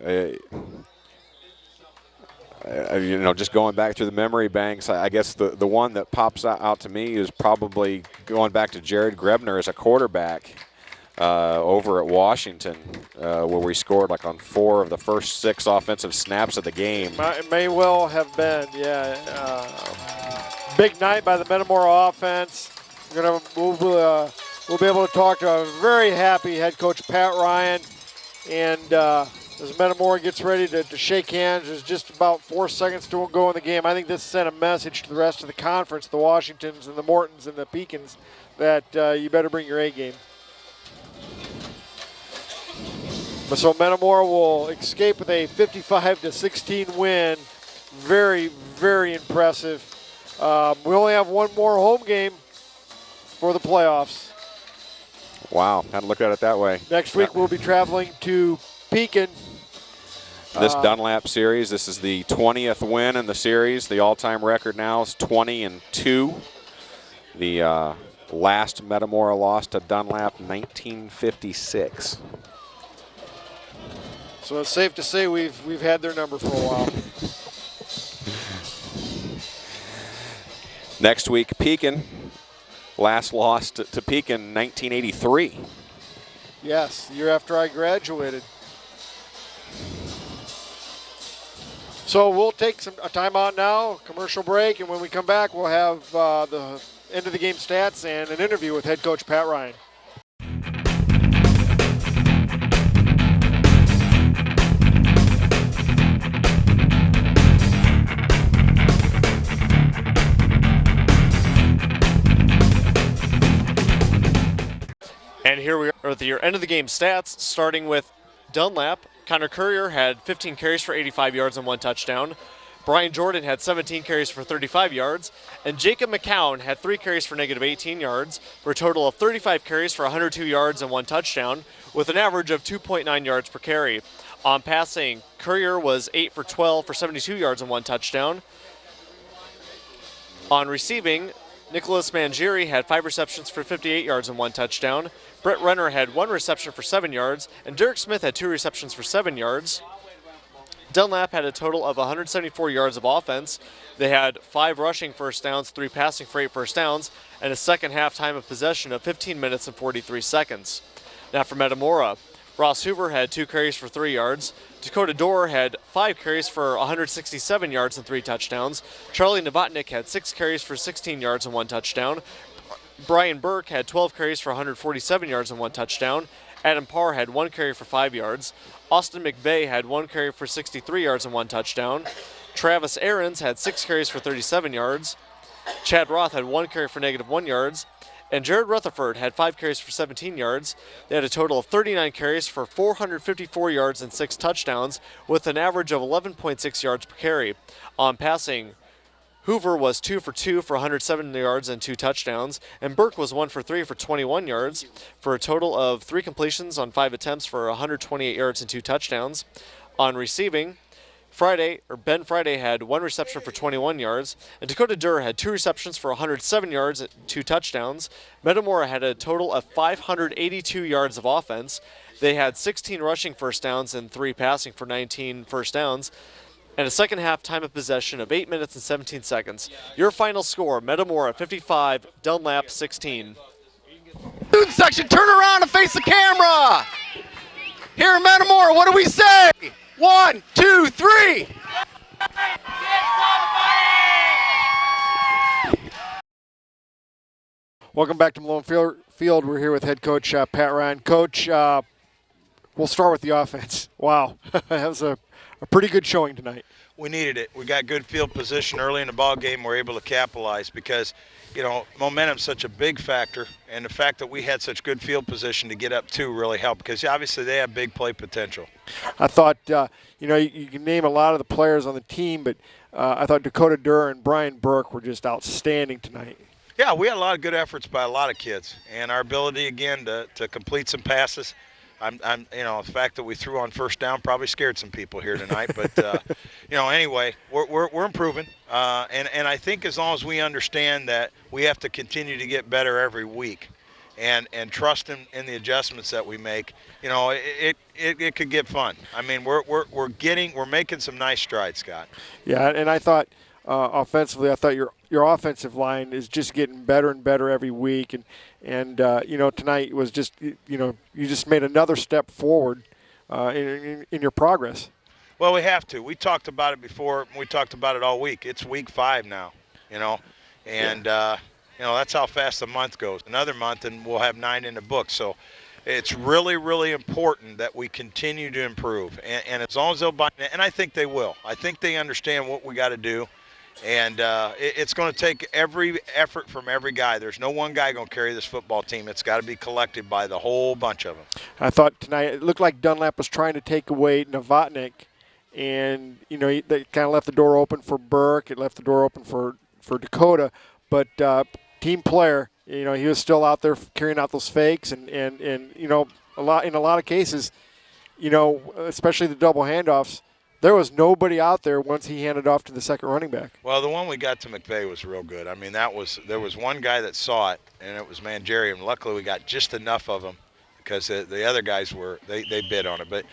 You know, just going back through the memory banks, I guess the one that pops out to me is probably going back to Jared Grebner as a quarterback over at Washington, where we scored like on 4 of the first 6 offensive snaps of the game. It may well have been, yeah. Big night by the Metamora offense. We'll be able to talk to a very happy head coach, Pat Ryan. And as Metamora gets ready to shake hands, there's just about 4 seconds to go in the game. I think this sent a message to the rest of the conference, the Washingtons and the Mortons and the Peakins, that you better bring your A game. But so Metamora will escape with a 55-16 win. Very, very impressive. We only have one more home game for the playoffs. Wow, hadn't looked at it that way. Next week we'll be traveling to Pekin. This Dunlap series, this is the 20th win in the series. The all-time record now is 20-2. The last Metamora loss to Dunlap, 1956. So it's safe to say we've had their number for a while. Next week, Pekin. Last loss to Pekin, 1983. Yes, the year after I graduated. So we'll take a time out now, commercial break, and when we come back, we'll have the end of the game stats and an interview with head coach Pat Ryan. And here we are with your end of the game stats, starting with Dunlap. Connor Courier had 15 carries for 85 yards and 1 touchdown. Brian Jordan had 17 carries for 35 yards. And Jacob McCown had 3 carries for negative 18 yards, for a total of 35 carries for 102 yards and 1 touchdown, with an average of 2.9 yards per carry. On passing, Courier was 8 for 12 for 72 yards and 1 touchdown. On receiving, Nicholas Mangieri had 5 receptions for 58 yards and 1 touchdown. Brett Renner had 1 reception for 7 yards, and Derek Smith had 2 receptions for 7 yards. Dunlap had a total of 174 yards of offense. They had 5 rushing first downs, 3 passing for 8 first downs, and a second half time of possession of 15 minutes and 43 seconds. Now for Metamora, Ross Hoover had 2 carries for 3 yards. Dakota Dorr had 5 carries for 167 yards and 3 touchdowns. Charlie Novotnik had 6 carries for 16 yards and 1 touchdown. Brian Burke had 12 carries for 147 yards and 1 touchdown. Adam Parr had 1 carry for 5 yards. Austin McVeigh had 1 carry for 63 yards and 1 touchdown. Travis Aarons had 6 carries for 37 yards. Chad Roth had 1 carry for negative 1 yards. And Jared Rutherford had 5 carries for 17 yards. They had a total of 39 carries for 454 yards and 6 touchdowns, with an average of 11.6 yards per carry. On passing, Hoover was 2 for 2 for 107 yards and 2 touchdowns, and Burke was 1 for 3 for 21 yards, for a total of 3 completions on 5 attempts for 128 yards and 2 touchdowns. On receiving, Ben Friday had 1 reception for 21 yards, and Dakota Durr had 2 receptions for 107 yards and 2 touchdowns. Metamora had a total of 582 yards of offense. They had 16 rushing first downs and 3 passing for 19 first downs, and a second half time of possession of 8 minutes and 17 seconds. Your final score, Metamora 55, Dunlap 16. Student section, turn around and face the camera. Here in Metamora, what do we say? 1, 2, 3. Welcome back to Malone Field. We're here with head coach Pat Ryan. Coach, we'll start with the offense. Wow, that was a pretty good showing tonight. We needed it. We got good field position early in the ball game. We're able to capitalize because, you know, momentum's such a big factor, and the fact that we had such good field position to get up to really helped because obviously they have big play potential. I thought, you know, you can name a lot of the players on the team, but I thought Dakota Durr and Brian Burke were just outstanding tonight. Yeah, we had a lot of good efforts by a lot of kids, and our ability, again, to complete some passes The fact that we threw on first down probably scared some people here tonight. But, anyway, we're improving. And I think as long as we understand that we have to continue to get better every week and trust in the adjustments that we make, it could get fun. I mean, we're making some nice strides, Scott. Yeah, and I thought offensively, I thought your offensive line is just getting better and better every week, and tonight was just you just made another step forward in your progress. Well, we have to. We talked about it before. We talked about it all week. It's week 5 now, and that's how fast the month goes. Another month, and we'll have 9 in the book. So it's really, really important that we continue to improve. And as long as they'll buy it, and I think they will. I think they understand what we got to do. And it's going to take every effort from every guy. There's no one guy going to carry this football team. It's got to be collected by the whole bunch of them. I thought tonight it looked like Dunlap was trying to take away Novotnik, and they kind of left the door open for Burke. It left the door open for Dakota, but team player, he was still out there carrying out those fakes, and in a lot of cases, especially the double handoffs. There was nobody out there once he handed off to the second running back. Well, the one we got to McVeigh was real good. I mean, there was one guy that saw it, and it was Mangieri, and luckily we got just enough of them because the other guys they bid on it. But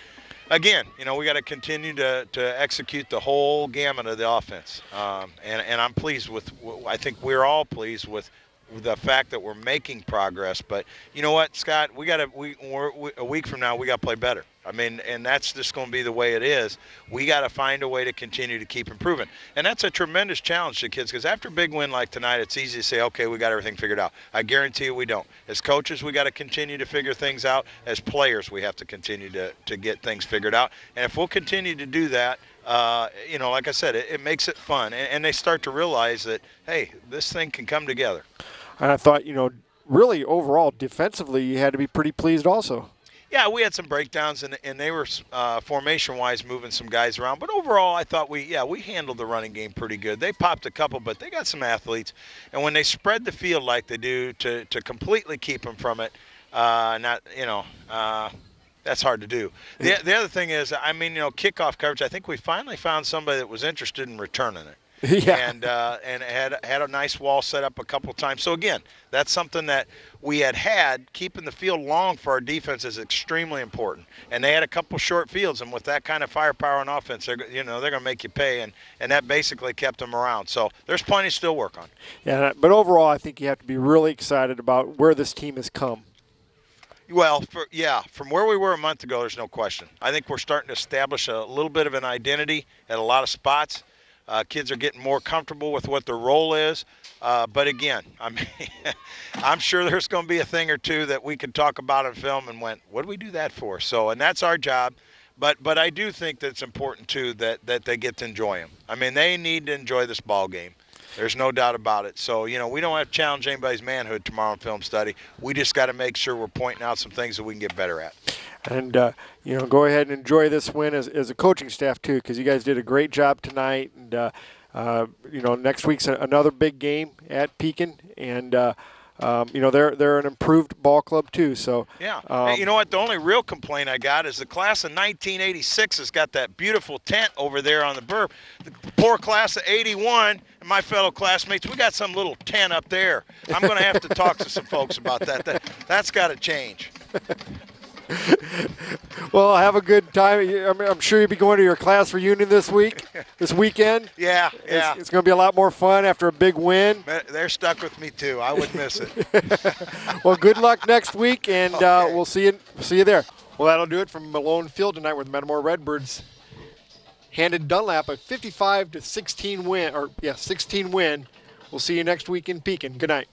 again, we got to continue to execute the whole gamut of the offense, and I'm pleased with. I think we're all pleased with the fact that we're making progress. But you know what, Scott? A week from now we got to play better. I mean, and that's just going to be the way it is. We got to find a way to continue to keep improving. And that's a tremendous challenge to kids because after a big win like tonight, it's easy to say, okay, we got everything figured out. I guarantee you we don't. As coaches, we got to continue to figure things out. As players, we have to continue to get things figured out. And if we'll continue to do that, like I said, it makes it fun. And they start to realize that, hey, this thing can come together. And I thought, really overall, defensively, you had to be pretty pleased also. Yeah, we had some breakdowns, and they were formation-wise moving some guys around. But overall, I thought we handled the running game pretty good. They popped a couple, but they got some athletes. And when they spread the field like they do to completely keep them from it, that's hard to do. The other thing is, kickoff coverage, I think we finally found somebody that was interested in returning it. Yeah. And had a nice wall set up a couple times. So again, that's something that we had. Keeping the field long for our defense is extremely important. And they had a couple short fields, and with that kind of firepower on offense, they're going to make you pay. And that basically kept them around. So there's plenty to still work on. Yeah, but overall, I think you have to be really excited about where this team has come. Well, from where we were a month ago, there's no question. I think we're starting to establish a little bit of an identity at a lot of spots. Kids are getting more comfortable with what their role is. But again, I'm sure there's going to be a thing or two that we could talk about in film and went, what do we do that for? So, and that's our job. But I do think that it's important, too, that they get to enjoy them. I mean, they need to enjoy this ball game. There's no doubt about it. So, we don't have to challenge anybody's manhood tomorrow in film study. We just got to make sure we're pointing out some things that we can get better at. And, go ahead and enjoy this win as a coaching staff, too, because you guys did a great job tonight. And, next week's another big game at Pekin. And, they're an improved ball club, too. So yeah. Hey, you know what? The only real complaint I got is the class of 1986 has got that beautiful tent over there on the berm. The poor class of 81 and my fellow classmates, we got some little tent up there. I'm going to have to talk to some folks about that. That's got to change. Well, have a good time. I'm sure you'll be going to your class reunion this weekend. Yeah. It's going to be a lot more fun after a big win. They're stuck with me, too. I would miss it. Well, good luck next week, and okay. We'll see you there. Well, that'll do it from Malone Field tonight, where the Metamora Redbirds handed Dunlap a 55-16 win. 16 win. We'll see you next week in Pekin. Good night.